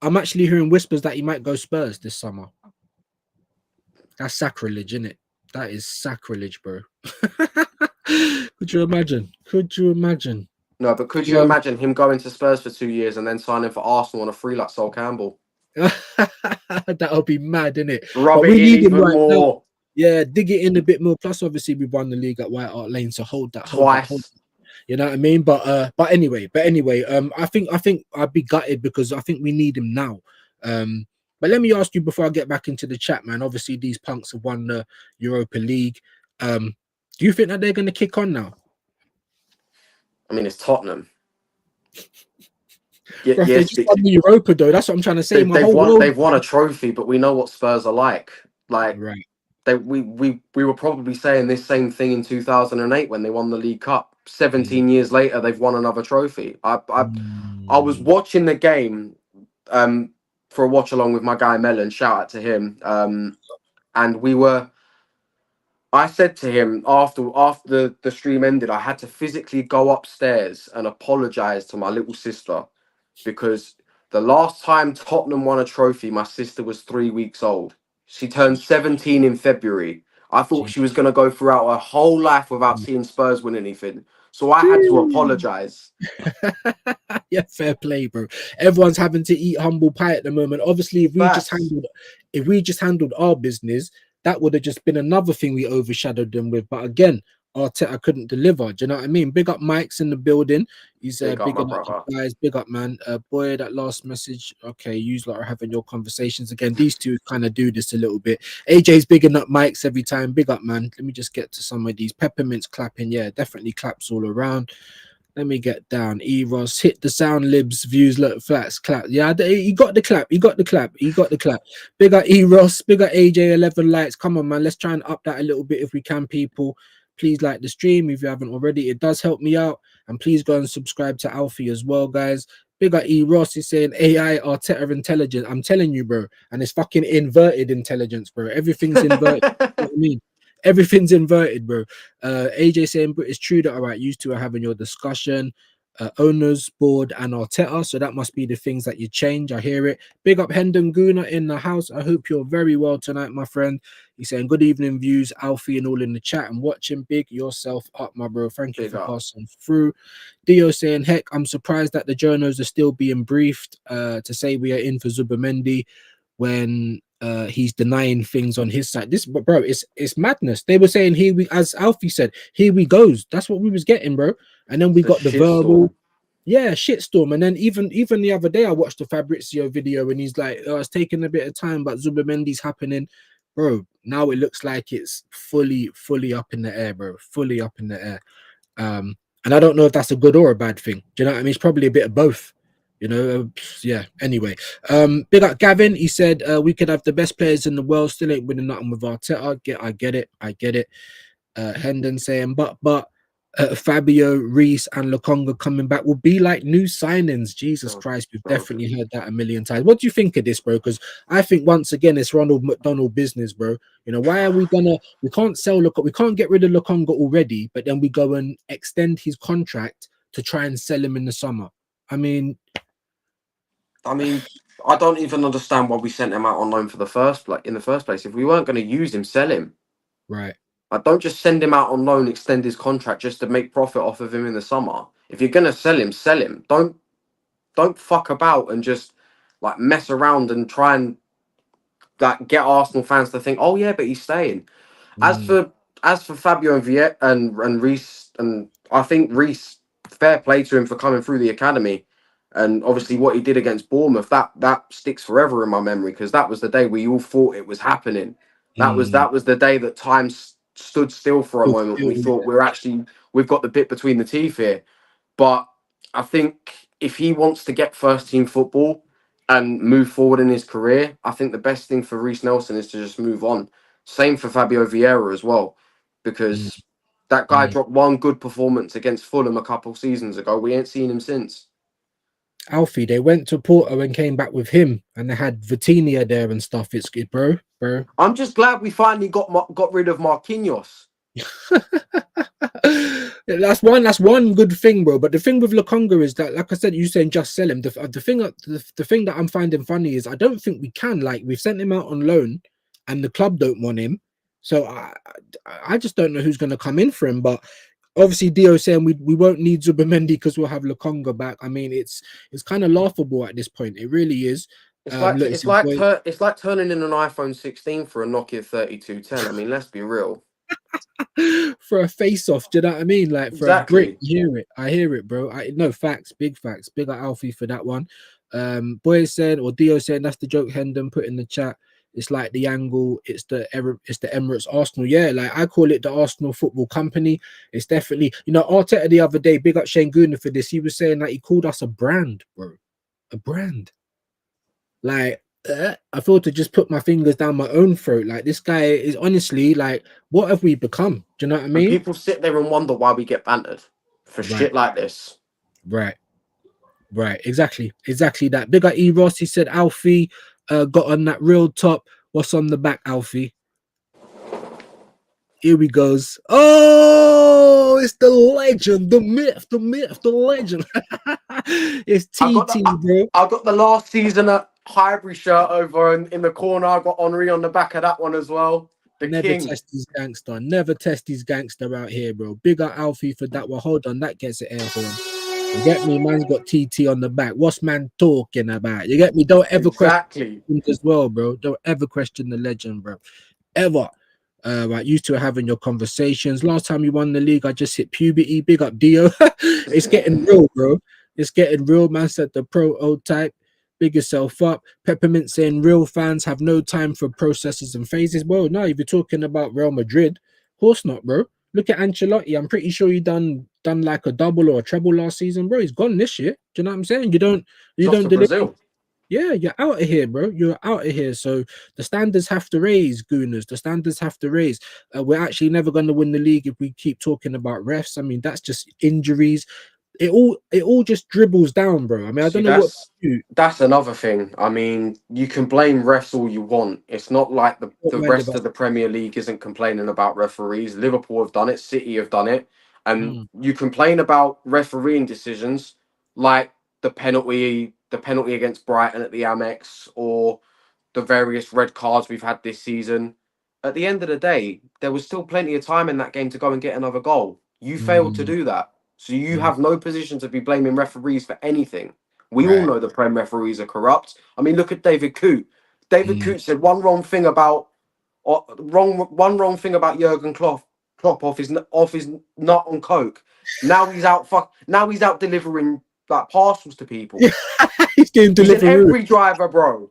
I'm actually hearing whispers that he might go Spurs this summer. That's sacrilege, isn't it? That is sacrilege, bro. Could you imagine? Could you imagine? No, but could you imagine him going to Spurs for 2 years and then signing for Arsenal on a free like Sol Campbell? That'll be mad, innit? Rub But it we in need him even right now. more. Yeah, dig it in a bit more. Plus, obviously, we won the league at White Hart Lane, so hold that. Twice. You know what I mean? But anyway, I think I'd be gutted because I think we need him now. But let me ask you before I get back into the chat, man. Obviously, these punks have won the Europa League. Do you think that they're going to kick on now? I mean, it's Tottenham. Bro, they Yes, just won the Europa, though. That's what I'm trying to say. they've won a trophy, but we know what Spurs are like. Like, right. we were probably saying this same thing in 2008 when they won the League Cup. 17 years later, they've won another trophy. I was watching the game for a watch along with my guy Melon. Shout out to him. And I said to him after the stream ended, I had to physically go upstairs and apologize to my little sister because the last time Tottenham won a trophy, my sister was 3 weeks old. She turned 17 in February. I thought she was going to go throughout her whole life without seeing Spurs win anything. So I had to apologize. Yeah, fair play, bro. Everyone's having to eat humble pie at the moment. Obviously, if we just handled our business, that would have just been another thing we overshadowed them with. But again, Arteta couldn't deliver. Do you know what I mean? Big up Mike's in the building. He's big up guys. Big up, man. Boy, that last message. Okay, you lot are having your conversations again. These two kind of do this a little bit. AJ's bigging up Mike's every time. Big up, man. Let me just get to some of these peppermints clapping. Yeah, definitely claps all around. Let me get down. Eros hit the sound libs views. Look, flats clap. Yeah, he got the clap. He got the clap. He got the clap. Big up Eros. Big up AJ 11 lights. Come on, man. Let's try and up that a little bit if we can, people. Please like the stream if you haven't already. It does help me out. And please go and subscribe to Alfie as well, guys. Big up E. Ross is saying AI Arteta intelligence. I'm telling you, bro. And it's fucking inverted intelligence, bro. Everything's inverted. You know what I mean? Everything's inverted, bro. AJ saying, but it's true that all right, you two are having your discussion. Owners, board, and Arteta. So that must be the things that you change. I hear it. Big up Hendon Guna in the house. I hope you're very well tonight, my friend. He's saying good evening, views, Alfie, and all in the chat and watching. Big yourself up, my bro. Thank you for passing through. Dio saying, heck, I'm surprised that the journos are still being briefed to say we are in for Zubimendi when he's denying things on his side. This, bro, it's madness. They were saying here we, as Alfie said, here we goes. That's what we was getting, bro. And then we got the verbal, shitstorm. And then even the other day, I watched the Fabrizio video, and he's like, "Oh, it's taking a bit of time, but Zubimendi's happening, bro." Now it looks like it's fully up in the air, bro. Fully up in the air. And I don't know if that's a good or a bad thing. Do you know what I mean? It's probably a bit of both. You know, yeah. Anyway, big up Gavin. He said we could have the best players in the world, still ain't winning nothing with Arteta. I get it. Hendon saying, but Fabio, Reece, and Lokonga coming back will be like new signings. Jesus Christ, we've definitely heard that a million times. What do you think of this, bro? Because I think once again it's Ronald McDonald business, bro. You know, why are we we can't sell Lokonga, we can't get rid of Lokonga already, but then we go and extend his contract to try and sell him in the summer. I mean, I don't even understand why we sent him out on loan in the first place. If we weren't going to use him, sell him. Right. I don't just send him out on loan, extend his contract just to make profit off of him in the summer. If you're gonna sell him, sell him. Don't fuck about and just like mess around and try and like get Arsenal fans to think, oh yeah, but he's staying. As for Fabio and Viet and Reece, and I think Reece, fair play to him for coming through the academy. And obviously what he did against Bournemouth, that sticks forever in my memory, because that was the day we all thought it was happening. That was the day that time stood still for a moment. We thought we've got the bit between the teeth here. But I think if he wants to get first team football and move forward in his career, I think the best thing for Reece Nelson is to just move on. Same for Fabio Vieira as well, because that guy dropped one good performance against Fulham a couple seasons ago. We ain't seen him since. Alfie, they went to Porto and came back with him, and they had Vitinha there and stuff. It's good, bro. I'm just glad we finally got rid of Marquinhos. That's one good thing, bro. But the thing with Lukonga is that, like I said, you saying just sell him. The thing that I'm finding funny is I don't think we can. Like, we've sent him out on loan, and the club don't want him. So I just don't know who's going to come in for him. But obviously, Dio saying we won't need Zubimendi because we'll have Lukonga back. I mean, it's kind of laughable at this point. It really is. It's like Look, it's like it's like turning in an iPhone 16 for a Nokia 3210. I mean, let's be real. for a face off, do you know what I mean? Like for a brick, I hear it, bro. No facts, big facts. Big at Alfie for that one. Boy said, or Dio said, that's the joke Hendon put in the chat. It's like the angle, it's the Emirates Arsenal. Yeah, like I call it the Arsenal Football Company. It's definitely, Arteta the other day, big up Shane Gooner for this. He was saying that he called us a brand, bro. A brand. Like, I thought to just put my fingers down my own throat. Like, this guy is honestly like, what have we become? Do you know what I mean? And people sit there and wonder why we get bantered for shit like this. Right. Exactly that. Big up E Ross. He said Alfie got on that real top. What's on the back, Alfie? Here we goes. Oh, it's the legend, the myth, the legend. It's TT, bro. I got the last season at Highbury shirt over in the corner. I got Henri on the back of that one as well. Never test his gangster. Never test his gangster out here, bro. Big up Alfie for that one. Hold on, that gets an air horn. You get me? Man's got TT on the back. What's man talking about? You get me? Don't ever question as well, bro. Don't ever question the legend, bro. Ever. Right, used to having your conversations. Last time you won the league, I just hit puberty. Big up Dio. It's getting real, bro. It's getting real. Man said the prototype. Big yourself up. Peppermint saying real fans have no time for processes and phases. Well, no, if you're talking about Real Madrid, of course not, bro. Look at Ancelotti. I'm pretty sure he done like a double or a treble last season, bro. He's gone this year. Do you know what I'm saying? You don't deliver. Brazil. Yeah, you're out of here, bro. You're out of here. So the standards have to raise, Gooners. The standards have to raise. We're actually never going to win the league if we keep talking about refs. I mean, that's just injuries. It all just dribbles down, bro. I mean, I don't know what to do. That's another thing. I mean, you can blame refs all you want. It's not like the rest of the Premier League isn't complaining about referees. Liverpool have done it. City have done it. And you complain about refereeing decisions like the penalty against Brighton at the Amex or the various red cards we've had this season. At the end of the day, there was still plenty of time in that game to go and get another goal. You failed to do that. So you have no position to be blaming referees for anything. We all know the Prem referees are corrupt. I mean, look at David Coote. David Coote said one wrong thing about Jurgen Klopp off his nut on coke. Now he's out delivering like parcels to people. He's getting delivered. Every driver, bro.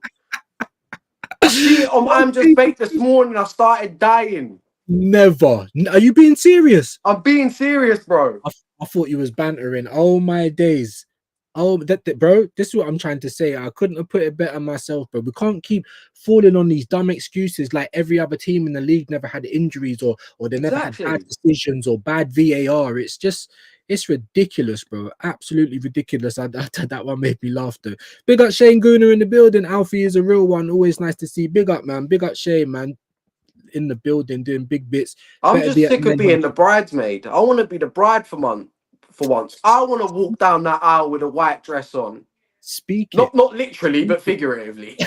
I see it on I'm Just Baked this morning. I started dying. Never. Are you being serious? I'm being serious, bro. I thought you was bantering. Oh my days. Oh, bro, this is what I'm trying to say. I couldn't have put it better myself, bro. We can't keep falling on these dumb excuses like every other team in the league never had injuries or they never had bad decisions or bad VAR. It's ridiculous, bro. Absolutely ridiculous. That one made me laugh though. Big up Shane Gooner in the building. Alfie is a real one. Always nice to see. Big up, man. Big up Shane, man. In the building doing big bits. I'm just sick of being the bridesmaid. I want to be the bride for once. I want to walk down that aisle with a white dress on. Not literally, but figuratively.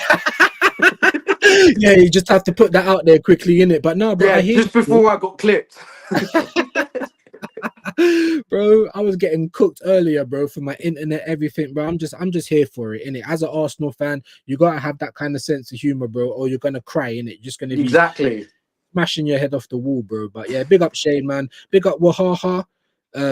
Yeah, you just have to put that out there quickly, innit? But no, bro. Yeah, just before I got clipped. Bro, I was getting cooked earlier, bro, for my internet, everything, bro. I'm just here for it, innit? As an Arsenal fan, you gotta have that kind of sense of humor, bro, or you're gonna cry, innit? You're just gonna be smashing your head off the wall, bro. But yeah, big up Shane, man. Big up Wahaha.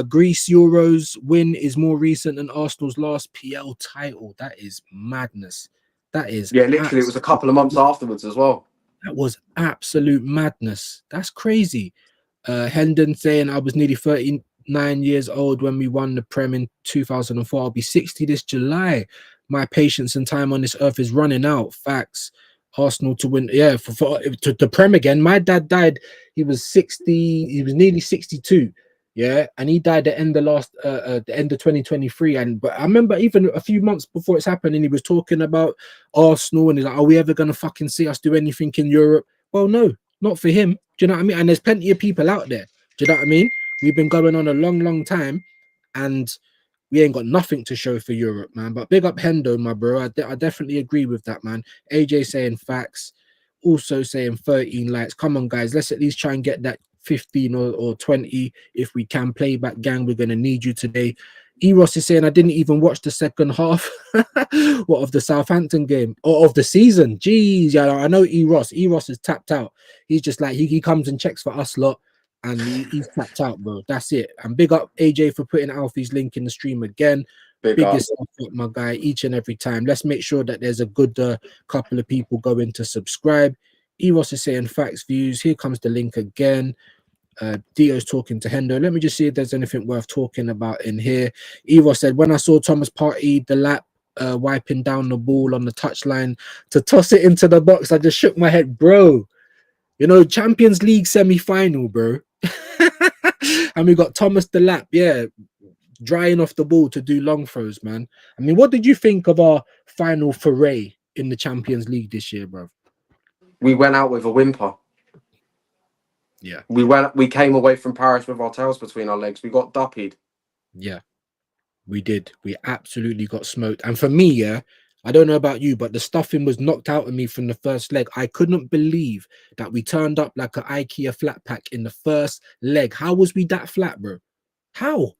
Greece Euros win is more recent than Arsenal's last PL title. That is madness. That is literally it was a couple of months afterwards as well. That was absolute madness. That's crazy. Hendon saying I was nearly 39 years old when we won the Prem in 2004. I'll be 60 this July. My patience and time on this earth is running out. Facts. Arsenal to win, to the Prem again. My dad died. He was 60. He was nearly 62. Yeah, and he died at the end of the end of 2023. But I remember even a few months before it's happening, he was talking about Arsenal and he's like, "Are we ever gonna fucking see us do anything in Europe?" Well, no, not for him. Do you know what I mean? And there's plenty of people out there. Do you know what I mean? We've been going on a long, long time, and we ain't got nothing to show for Europe, man. But big up Hendo, my bro. I definitely agree with that, man. AJ saying facts, also saying 13 likes. Come on, guys, let's at least try and get that 15 or 20 if we can. Playback gang, we're gonna need you today. Eros is saying I didn't even watch the second half. What, of the Southampton game or of the season? Jeez, yeah, I know Eros. Eros is tapped out. He's just like he comes and checks for us lot, and he's tapped out, bro. That's it. And big up AJ for putting Alfie's link in the stream again. Big up. Biggest effort, my guy, each and every time. Let's make sure that there's a good couple of people going to subscribe. Eros is saying facts, views. Here comes the link again. Dio's talking to Hendo. Let me just see if there's anything worth talking about in here. Eros said, when I saw Thomas Partey the lap wiping down the ball on the touchline to toss it into the box, I just shook my head, bro. You know, Champions League semi-final, bro. And we got Thomas the lap, yeah, drying off the ball to do long throws, man. I mean, what did you think of our final foray in the Champions League this year, bro? We went out with a whimper. Yeah. We came away from Paris with our tails between our legs. We got duppied. Yeah. We did. We absolutely got smoked. And for me, yeah, I don't know about you, but the stuffing was knocked out of me from the first leg. I couldn't believe that we turned up like an IKEA flat pack in the first leg. How was we that flat, bro? How?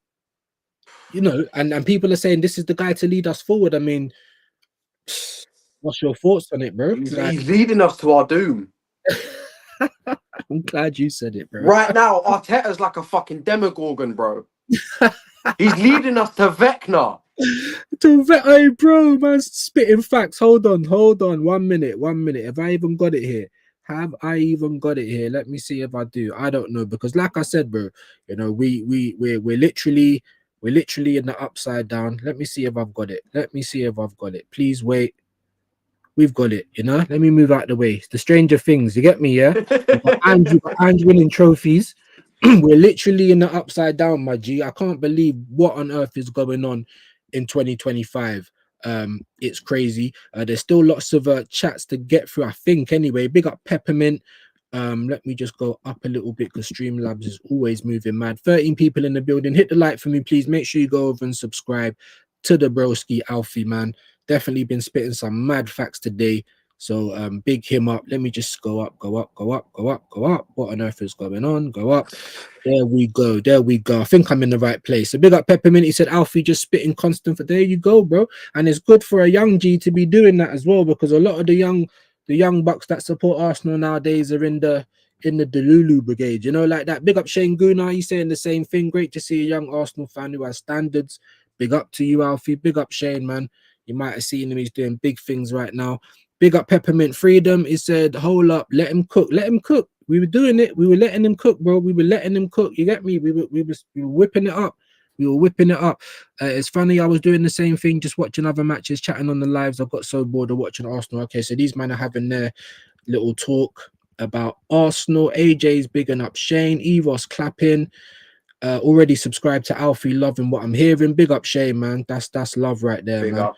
You know, and people are saying this is the guy to lead us forward. I mean, what's your thoughts on it, bro? He's leading us to our doom. I'm glad you said it, bro. Right now, Arteta's like a fucking demogorgon, bro. He's leading us to Vecna. Hey, bro, man, spitting facts. Hold on. 1 minute. Have I even got it here? Let me see if I do. I don't know, because like I said, bro, you know, we're literally in the upside down. Let me see if I've got it. Please wait. We've got it, you know. Let me move out the way. It's the Stranger Things, you get me, yeah? And winning trophies. We're literally in the upside down, my G. I can't believe what on earth is going on in 2025. It's crazy. There's still lots of chats to get through, I think. Anyway, big up Peppermint. Let me just go up a little bit because Streamlabs is always moving mad. 13 people in the building. Hit the like for me, please. Make sure you go over and subscribe to the broski Alfie, man. Definitely been spitting some mad facts today. So big him up. Let me just go up. What on earth is going on? Go up. There we go. I think I'm in the right place. So big up Peppermint. He said Alfie just spitting constant for there you go, bro. And it's good for a young G to be doing that as well, because a lot of the young bucks that support Arsenal nowadays are in the Delulu brigade, you know, like that. Big up Shane Guna. He's saying the same thing. Great to see a young Arsenal fan who has standards. Big up to you, Alfie. Big up Shane, man. You might have seen him. He's doing big things right now. Big up Peppermint Freedom. He said, hold up, let him cook. We were doing it. We were letting him cook, bro. You get me? We were whipping it up. It's funny. I was doing the same thing, just watching other matches, chatting on the lives. I got so bored of watching Arsenal. Okay, so these men are having their little talk about Arsenal. AJ's bigging up Shane. Eros clapping. Already subscribed to Alfie, loving what I'm hearing. Big up Shane, man. That's love right there, man.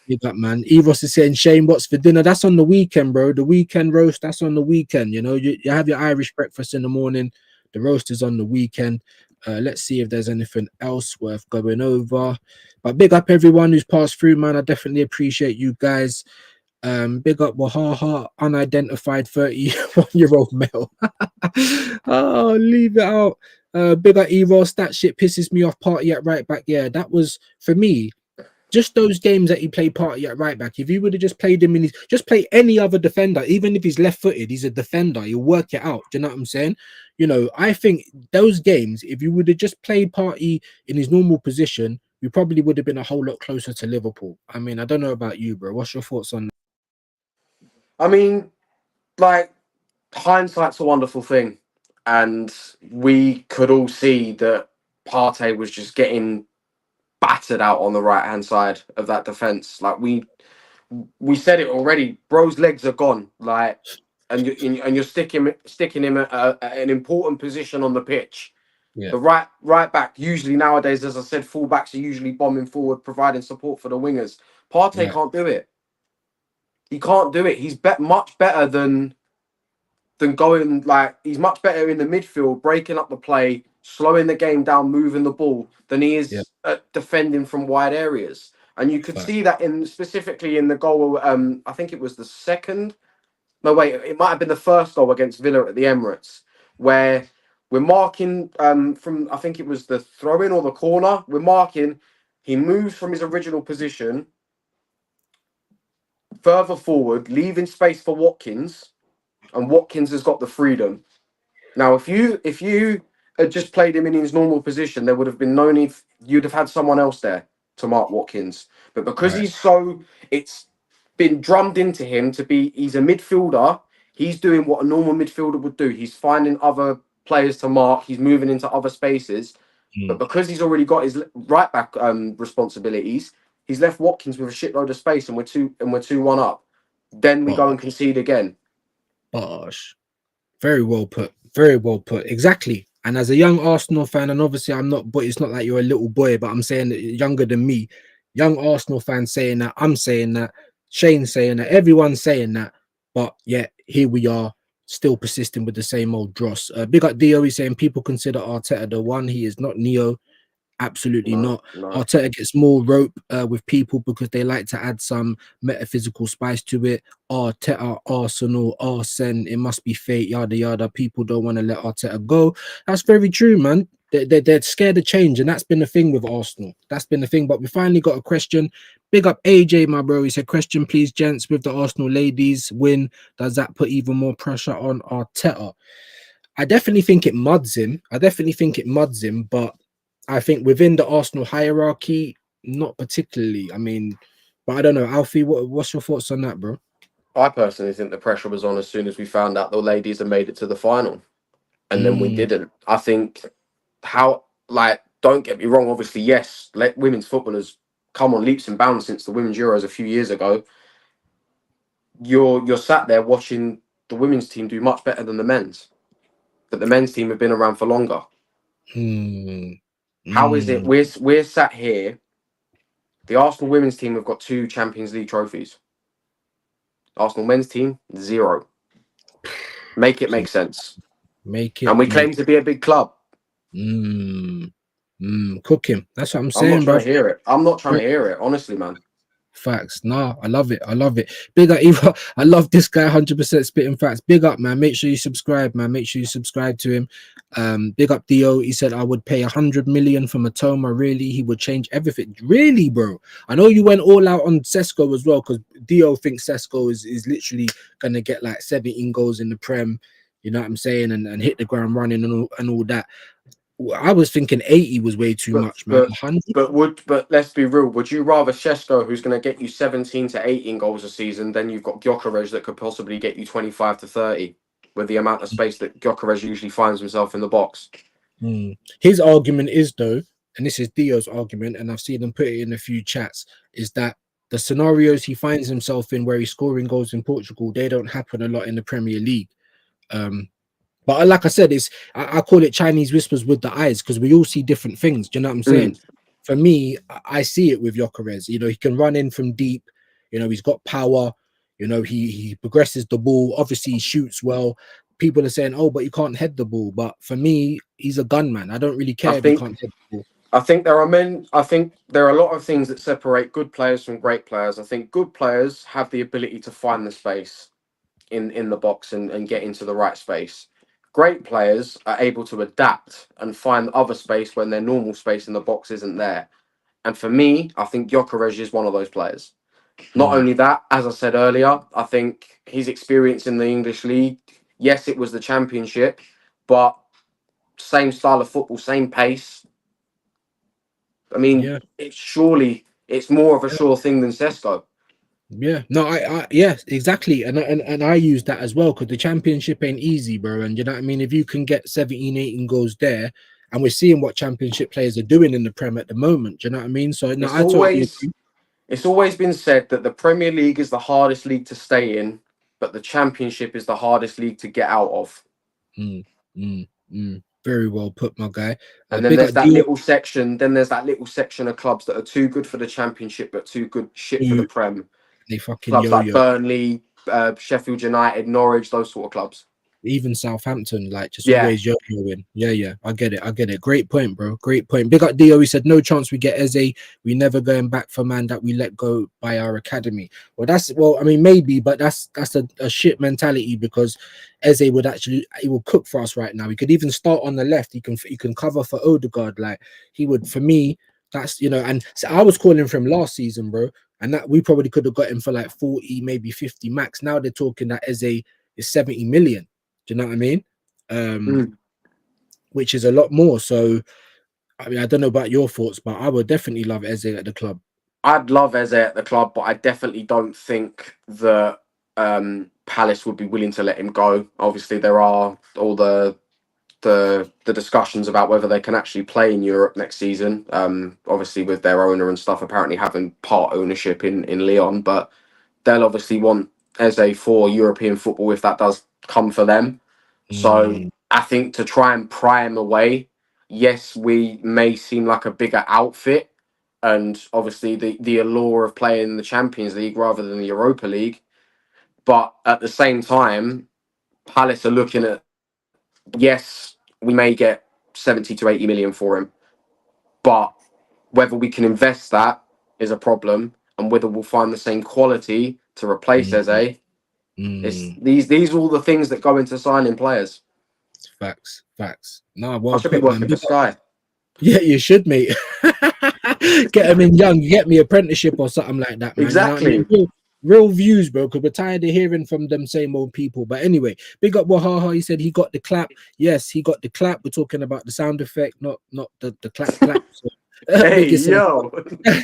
Big up, man. Eros is saying, Shane, what's for dinner? That's on the weekend, bro. The weekend roast, that's on the weekend. You know, you have your Irish breakfast in the morning. The roast is on the weekend. Let's see if there's anything else worth going over. But big up everyone who's passed through, man. I definitely appreciate you guys. Big up Wahaha, unidentified 31-year-old male. Oh, leave it out. Big up Eros, that shit pisses me off. Partey at right back. Yeah, that was for me. Just those games that he played Partey at right back. If you would have just played him just play any other defender, even if he's left-footed, he's a defender. He'll work it out. Do you know what I'm saying? You know, I think those games, if you would have just played Partey in his normal position, we probably would have been a whole lot closer to Liverpool. I mean, I don't know about you, bro. What's your thoughts on that? I mean, like, hindsight's a wonderful thing. And we could all see that Partey was just getting battered out on the right-hand side of that defence. Like, we said it already. Bro's legs are gone. Like, and you're sticking him at an important position on the pitch. Yeah. The right back, usually nowadays, as I said, fullbacks are usually bombing forward, providing support for the wingers. Partey can't do it. He can't do it. He's much better than than going like he's much better in the midfield, breaking up the play, slowing the game down, moving the ball than he is at defending from wide areas. And you could see that in specifically in the goal. I think it was the second. No, wait, it might have been the first goal against Villa at the Emirates, where we're marking from I think it was the throw in or the corner. We're marking. He moves from his original position further forward, leaving space for Watkins, and Watkins has got the freedom. Now, if you had just played him in his normal position, there would have been no need. You'd have had someone else there to mark Watkins. But because it's been drummed into him to be, he's a midfielder. He's doing what a normal midfielder would do. He's finding other players to mark. He's moving into other spaces. But because he's already got his right back responsibilities, he's left Watkins with a shitload of space, and we're 2-1 up. Then we go and concede again. Gosh, very well put. Very well put. Exactly. And as a young Arsenal fan, and obviously I'm not, but it's not like you're a little boy, but I'm saying that younger than me, young Arsenal fan saying that, I'm saying that, Shane's saying that, everyone's saying that, but yet here we are, still persisting with the same old dross. Big up Dio, he's saying people consider Arteta the one. He is not Neo. Absolutely not. Arteta gets more rope with people because they like to add some metaphysical spice to it. Arteta, Arsenal, Arsene, it must be fate, yada yada. People don't want to let Arteta go. That's very true, man. They're scared of change, and that's been the thing with Arsenal. That's been the thing. But we finally got a question. Big up AJ, my bro. He said, question, please, gents. With the Arsenal ladies win, does that put even more pressure on Arteta? I definitely think it muds him. But I think within the Arsenal hierarchy, not particularly. I mean, but I don't know. Alfie, what's your thoughts on that, bro? I personally think the pressure was on as soon as we found out the ladies had made it to the final. And then we didn't. I think don't get me wrong, obviously, yes, let women's footballers come on leaps and bounds since the Women's Euros a few years ago. You're sat there watching the women's team do much better than the men's. But the men's team have been around for longer. How is it we're sat here? The Arsenal women's team have got 2 Champions League trophies. Arsenal men's team, 0. Make it make sense. And we claim to be a big club. Cooking. That's what I'm saying, I'm not trying to hear it. I'm not trying to hear it, honestly, man. Facts. Nah, I love it. Big up Eva. I love this guy 100% spitting facts. Big up, man. Make sure you subscribe, man. Make sure you subscribe to him. Big up Dio. He said I would pay 100 million for Matoma. Really, he would change everything. Really, bro. I know you went all out on Sesko as well, because Dio thinks Sesko is literally gonna get like 17 goals in the Prem. You know what I'm saying, and hit the ground running and all that. I was thinking 80 was way too much, man. But let's be real. Would you rather Šeško, who's going to get you 17 to 18 goals a season, than you've got Gyökeres that could possibly get you 25 to 30 with the amount of space that Gyökeres usually finds himself in the box? His argument is, though, and this is Dio's argument, and I've seen him put it in a few chats, is that the scenarios he finds himself in where he's scoring goals in Portugal, they don't happen a lot in the Premier League. But like I said, I call it Chinese whispers with the eyes, because we all see different things. Do you know what I'm saying? For me, I see it with Gyökeres. You know, he can run in from deep. You know, he's got power. You know, he progresses the ball. Obviously, he shoots well. People are saying, oh, but you can't head the ball. But for me, he's a gunman. I don't really care if he can't head the ball. I think there are a lot of things that separate good players from great players. I think good players have the ability to find the space in the box and get into the right space. Great players are able to adapt and find other space when their normal space in the box isn't there. And for me, I think Gyökeres is one of those players. Not only that, as I said earlier, I think his experience in the English league, yes, it was the Championship, but same style of football, same pace. I mean, it's more of a sure thing than Sesko. Yeah, no, yeah, exactly, and I use that as well, because the Championship ain't easy, bro. And you know what I mean, if you can get 17, 18 goals there, and we're seeing what Championship players are doing in the Prem at the moment, do you know what I mean? So no, it's always been said that the Premier League is the hardest league to stay in, but the Championship is the hardest league to get out of. Very well put, my guy. And then there's that little section. Then there's that little section of clubs that are too good for the Championship, but too good shit for the Prem. They fucking clubs like Burnley, Sheffield United, Norwich, those sort of clubs. Even Southampton, like just Yeah. always yo-yoing. Yeah, I get it. Great point, bro. Great point. Big up Dio. He said no chance we get Eze. We never going back for man that we let go by our academy. Well, I mean maybe, but that's a shit mentality because Eze he will cook for us right now. He could even start on the left. He can cover for Odegaard. Like he would for me. That's and so I was calling for him last season, bro. And that we probably could have got him for like 40, maybe 50 max. Now they're talking that Eze is 70 million. Do you know what I mean? Which is a lot more. So, I mean, I don't know about your thoughts, but I would definitely love Eze at the club. I'd love Eze at the club, but I definitely don't think that Palace would be willing to let him go. Obviously, there are all the discussions about whether they can actually play in Europe next season. Obviously, with their owner and stuff apparently having part ownership in Lyon, but they'll obviously want Eze for European football if that does come for them. So I think to try and pry him away, yes, we may seem like a bigger outfit, and obviously the allure of playing in the Champions League rather than the Europa League. But at the same time, Palace are looking at, yes, we may get 70 to 80 million for him, but whether we can invest that is a problem, and whether we'll find the same quality to replace Eze. These are all the things that go into signing players. Facts. No, well, I should be working for Sky. Yeah, you should, mate. Get them in young. Get me apprenticeship or something like that, man. Exactly. You know what I mean? Real views, bro, because we're tired of hearing from them same old people. But anyway, big up Wahaha. He said he got the clap. Yes, he got the clap. We're talking about the sound effect, not the clap. So, hey, yo.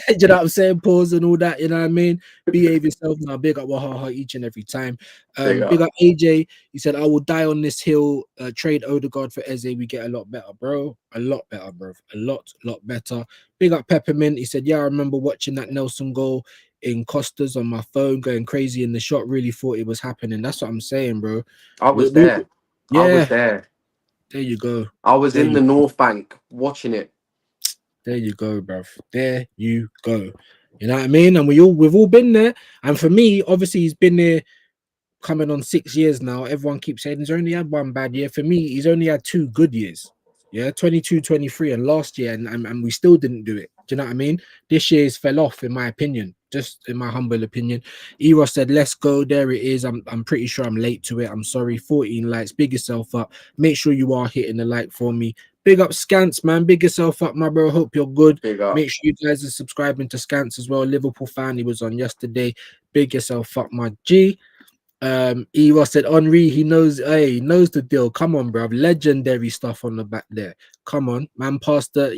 You know what I'm saying? Pause and all that. You know what I mean? Behave yourself. Now, big up Wahaha each and every time. Big up AJ. He said, I will die on this hill. Trade Odegaard for Eze. We get a lot better, bro. A lot better, bro. A lot better. Big up Peppermint. He said, yeah, I remember watching that Nelson goal in Costas on my phone, going crazy in the shot. Really thought it was happening. That's what I'm saying, bro. I was there. Yeah. I was there. There you go. I was in the North Bank watching it. There you go, bruv. There you go. You know what I mean? And we've all been there. And for me, obviously, he's been there coming on 6 years now. Everyone keeps saying he's only had one bad year. For me, he's only had 2 good years. Yeah, 22, 23, and last year, and we still didn't do it. Do you know what I mean? This year's fell off, in my opinion. Just in my humble opinion. Eros said, let's go. There it is. I'm pretty sure I'm late to it. I'm sorry. 14 likes. Big yourself up. Make sure you are hitting the like for me. Big up Scants, man. Big yourself up, my bro. Hope you're good. Make sure you guys are subscribing to Scants as well. Liverpool fan. He was on yesterday. Big yourself up, my G. Eros said Henri, he knows the deal. Come on, bro. Legendary stuff on the back there. Come on, man. Past the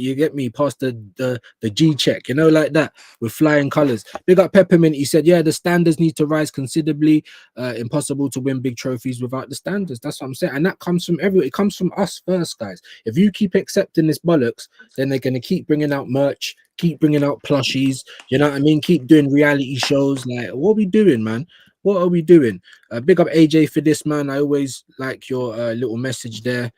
G check, like that with flying colors. Big up Peppermint. He said, yeah, the standards need to rise considerably. Impossible to win big trophies without the standards. That's what I'm saying. And that comes from everyone. It comes from us first, guys. If you keep accepting this bollocks, then they're gonna keep bringing out merch, keep bringing out plushies. You know what I mean? Keep doing reality shows. Like, what are we doing, man? What are we doing? Big up AJ for this, man. I always like your little message there.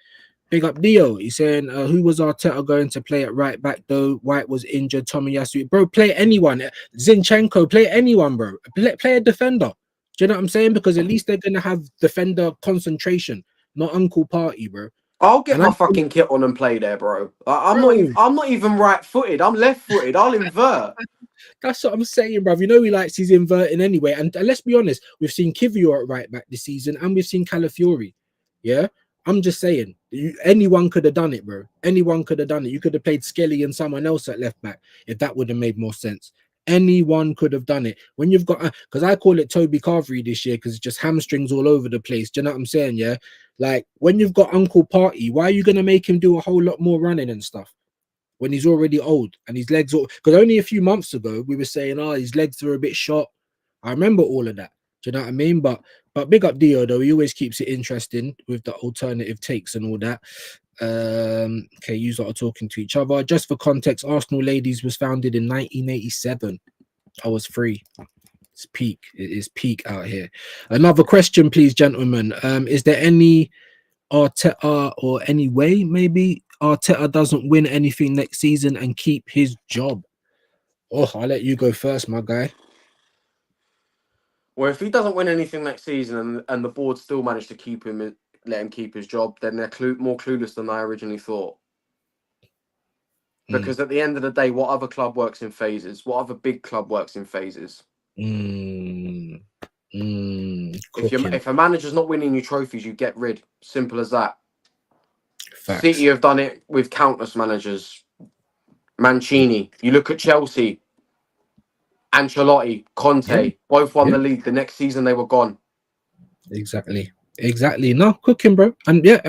Big up Dio. He's saying, who was Arteta going to play at right back though? White was injured. Tomiyasu. Bro, play anyone. Zinchenko, play anyone, bro. Play a defender. Do you know what I'm saying? Because at least they're going to have defender concentration, not uncle party, bro. I'll get my fucking kit on and play there, bro. I'm not even right-footed. I'm left-footed. I'll invert. That's what I'm saying, bruv. You know he likes his inverting anyway. And let's be honest, we've seen Kivior at right back this season, and we've seen Calafiori. Yeah, I'm just saying, anyone could have done it, bro. Anyone could have done it. You could have played Skelly and someone else at left back if that would have made more sense. Anyone could have done it. When you've got, because I call it Toby Carvery this year because it's just hamstrings all over the place. Do you know what I'm saying? Yeah, like when you've got Uncle Party, why are you gonna make him do a whole lot more running and stuff when he's already old and his legs? Because only a few months ago we were saying, oh, his legs are a bit short. I remember all of that. Do you know what I mean? But big up Dio though. He always keeps it interesting with the alternative takes and all that. Okay, you are talking to each other. Just for context, Arsenal Ladies was founded in 1987. I was 3. It's peak. It is peak out here. Another question, please, gentlemen. Is there any Arteta or any way maybe Arteta doesn't win anything next season and keep his job? Oh, I'll let you go first, my guy. Well, if he doesn't win anything next season and the board still manage to keep him let him keep his job, then they're more clueless than I originally thought. Mm. Because at the end of the day, what other club works in phases? What other big club works in phases? If a manager's not winning you trophies, you get rid. Simple as that. Facts. City have done it with countless managers. Mancini. You look at Chelsea. Ancelotti, Conte, both won the league. The next season they were gone. Exactly. No, cooking, bro. And yeah,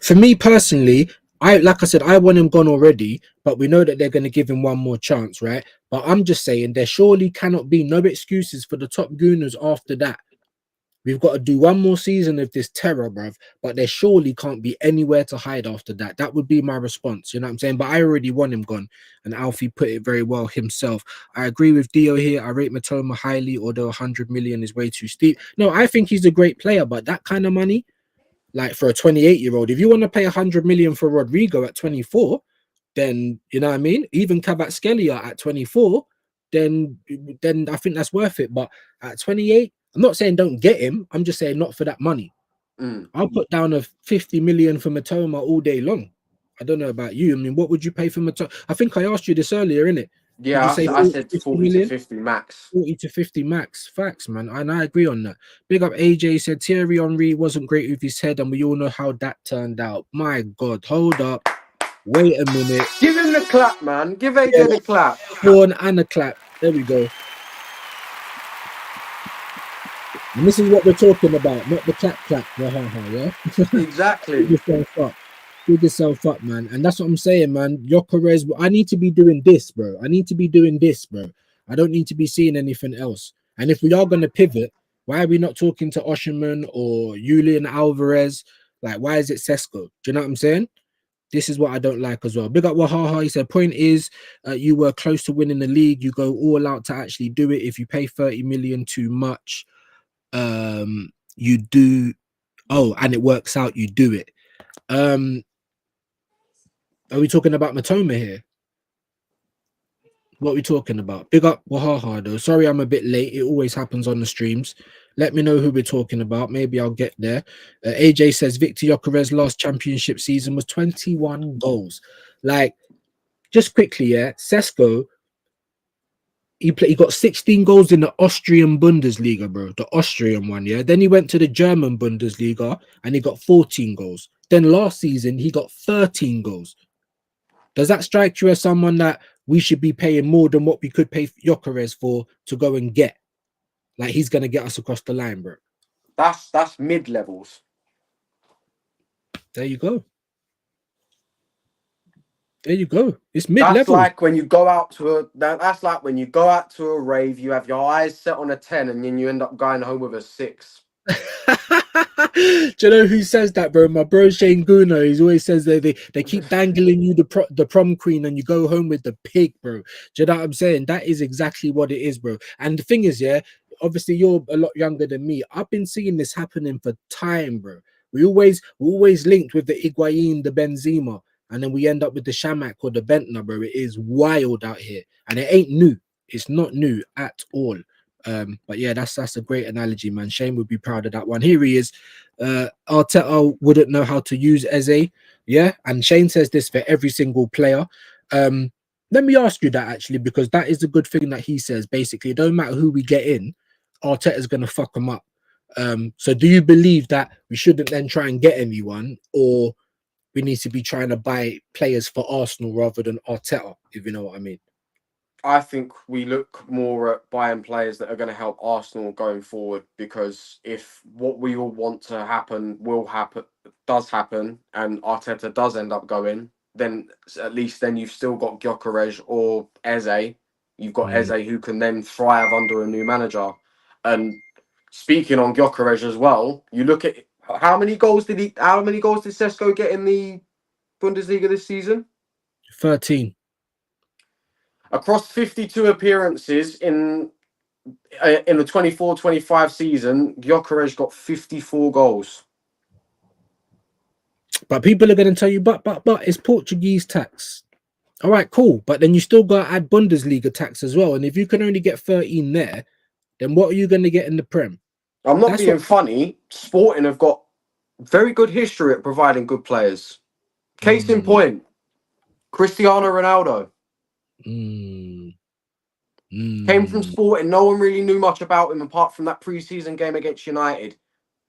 for me personally, like I said, I want him gone already, but we know that they're going to give him one more chance, right? But I'm just saying there surely cannot be no excuses for the top gooners after that. We've got to do one more season of this terror, bruv. But there surely can't be anywhere to hide after that. That would be my response. You know what I'm saying? But I already want him gone. And Alfie put it very well himself. I agree with Dio here. I rate Matoma highly, although 100 million is way too steep. No, I think he's a great player, but that kind of money, like for a 28-year-old, if you want to pay 100 million for Rodrigo at 24, then you know what I mean? Even Kvaratskhelia at 24, then I think that's worth it. But at 28, I'm not saying don't get him. I'm just saying not for that money. I'll put down a 50 million for Matoma all day long. I don't know about you. I mean, what would you pay for Matoma? I think I asked you this earlier, innit? Yeah, I said 40 to 50 max. 40 to 50 max. Facts, man. And I agree on that. Big up AJ said Thierry Henry wasn't great with his head, and we all know how that turned out. My God, hold up. Wait a minute. Give him the clap, man. Give AJ the clap. Horn and a clap. There we go. And this is what we're talking about, not the clap, yeah? Exactly. Dig yourself up, man. And that's what I'm saying, man. Gyökeres, I need to be doing this, bro. I don't need to be seeing anything else. And if we are going to pivot, why are we not talking to Osimhen or Julian Alvarez? Like, why is it Sesko? Do you know what I'm saying? This is what I don't like as well. Big up Wahaha. He said, point is, you were close to winning the league. You go all out to actually do it. If you pay 30 million too much, you do. Oh, and it works out. You do it. Are we talking about Matoma here? What are we talking about? Big up Wahaha though. Sorry, I'm a bit late. It always happens on the streams. Let me know who we're talking about. Maybe I'll get there. AJ says Victor Gyökeres' last championship season was 21 goals. Like, just quickly, yeah. Sesko, he got 16 goals in the Austrian Bundesliga, bro. The Austrian one, yeah. Then he went to the German Bundesliga and he got 14 goals. Then last season he got 13 goals. Does that strike you as someone that we should be paying more than what we could pay Gyökeres for to go and get? Like, he's gonna get us across the line, bro. That's mid levels. There you go. There you go. It's mid level. That's like when you go out to a. That's like when you go out to a rave. You have your eyes set on a 10, and then you end up going home with a 6. Do you know who says that, bro? My bro Shane Guna. He always says that they keep dangling you the prom queen, and you go home with the pig, bro. Do you know what I'm saying? That is exactly what it is, bro. And the thing is, yeah, obviously you're a lot younger than me. I've been seeing this happening for time, bro. We always linked with the Higuain, the Benzema. And then we end up with the Shamak or the Bentner, bro. It is wild out here. And it ain't new. It's not new at all. But yeah, that's a great analogy, man. Shane would be proud of that one. Here he is. Arteta wouldn't know how to use Eze. Yeah. And Shane says this for every single player. Let me ask you that actually, because that is a good thing that he says. Basically, it don't matter who we get in, Arteta's going to fuck them up. So do you believe that we shouldn't then try and get anyone, or we need to be trying to buy players for Arsenal rather than Arteta, if you know what I mean? I think we look more at buying players that are going to help Arsenal going forward, because if what we all want to happen does happen, and Arteta does end up going, then at least then you've still got Gyökeres or Eze. You've got Eze who can then thrive under a new manager. And speaking on Gyökeres as well, you look at how many goals did Sesko get in the Bundesliga this season? 13. Across 52 appearances in the 24-25 season, Gyökeres got 54 goals. But people are going to tell you, but it's Portuguese tax. All right, cool. But then you still got to add Bundesliga tax as well. And if you can only get 13 there, then what are you going to get in the Prem? I'm not being funny. Sporting have got very good history at providing good players. Case in Mm, point, Cristiano Ronaldo mm, came from mm, Sporting. No one really knew much about him apart from that pre-season game against United.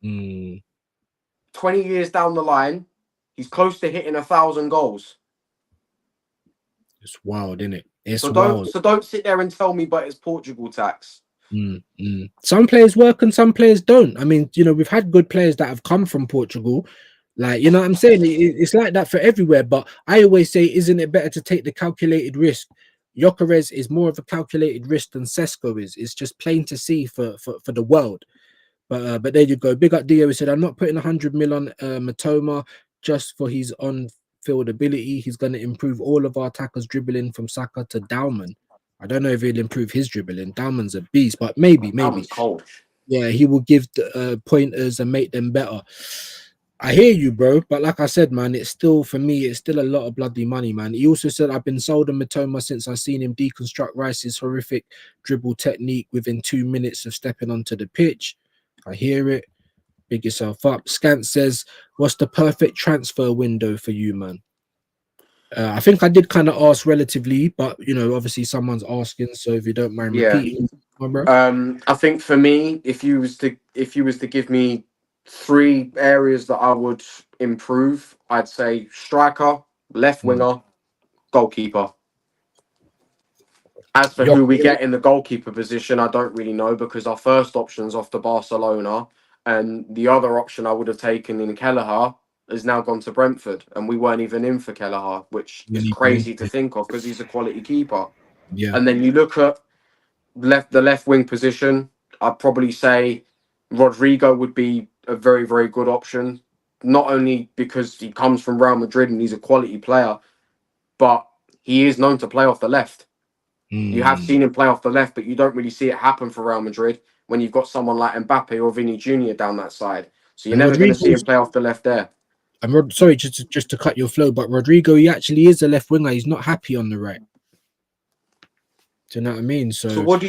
mm. 20 years down the line, he's close to hitting 1,000 goals. It's wild, isn't it? It's So don't wild. so don't sit there and tell me, but it's Portugal tax. Some players work and some players don't. I mean, we've had good players that have come from Portugal. Like, you know what I'm saying? It's like that for everywhere. But I always say, isn't it better to take the calculated risk? Gyökeres is more of a calculated risk than Sesko is. It's just plain to see for the world. But there you go. Big up Dio. He said, I'm not putting 100 mil on Matoma just for his on-field ability. He's going to improve all of our attackers dribbling from Saka to Dauman. I don't know if he'll improve his dribbling. Dauman's a beast, but maybe. That cold. Yeah, he will give the, pointers and make them better. I hear you, bro. But like I said, man, it's still, for me, it's still a lot of bloody money, man. He also said, I've been sold on Matoma since I've seen him deconstruct Rice's horrific dribble technique within 2 minutes of stepping onto the pitch. I hear it. Big yourself up. Scant says, what's the perfect transfer window for you, man? I think I did kind of ask relatively, but obviously someone's asking, so if you don't mind repeating, my bro. I think for me, if you was to give me 3 areas that I would improve, I'd say striker, left winger, goalkeeper. As for who we get in the goalkeeper position, I don't really know because our first option's off to Barcelona, and the other option I would have taken in Kelleher has now gone to Brentford, and we weren't even in for Kelleher, which is crazy to think of because he's a quality keeper. Yeah. And then you look at the left wing position, I'd probably say Rodrigo would be a very, very good option. Not only because he comes from Real Madrid and he's a quality player, but he is known to play off the left. You have seen him play off the left, but you don't really see it happen for Real Madrid when you've got someone like Mbappe or Vinny Jr. down that side. So you're never going to see him play off the left there. Sorry, just to cut your flow, but Rodrigo, he actually is a left winger. He's not happy on the right. Do you know what I mean? So what do?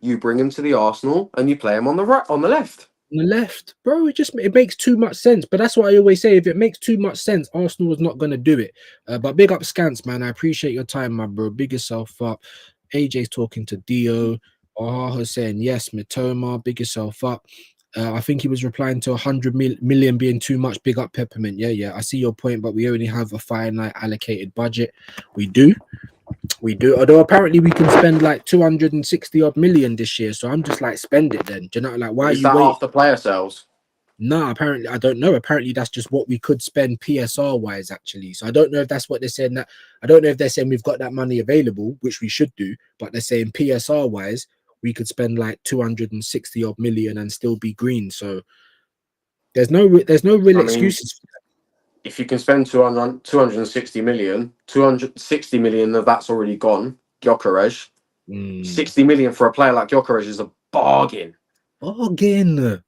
You bring him to the Arsenal and you play him on the right, on the left. On the left, bro, it makes too much sense. But that's what I always say. If it makes too much sense, Arsenal is not going to do it. But big up Scants, man. I appreciate your time, my bro. Big yourself up. AJ's talking to Dio. Oahu saying yes, Mitoma. Big yourself up. I think he was replying to 100 million being too much. Big up Peppermint. Yeah. I see your point, but we only have a finite allocated budget. We do. Although apparently we can spend like 260 odd million this year. So I'm just like, spend it then. Do you know, like, why is are you that waiting? after player sales? No, apparently I don't know. Apparently that's just what we could spend PSR wise, actually. So I don't know if that's what they're saying. That I don't know if they're saying we've got that money available, which we should do, but they're saying PSR wise we could spend like 260 odd million and still be green. So there's no real excuses. If you can spend 260 million, 260 million of that's already gone. Gyökeres, 60 million for a player like Gyökeres is a bargain.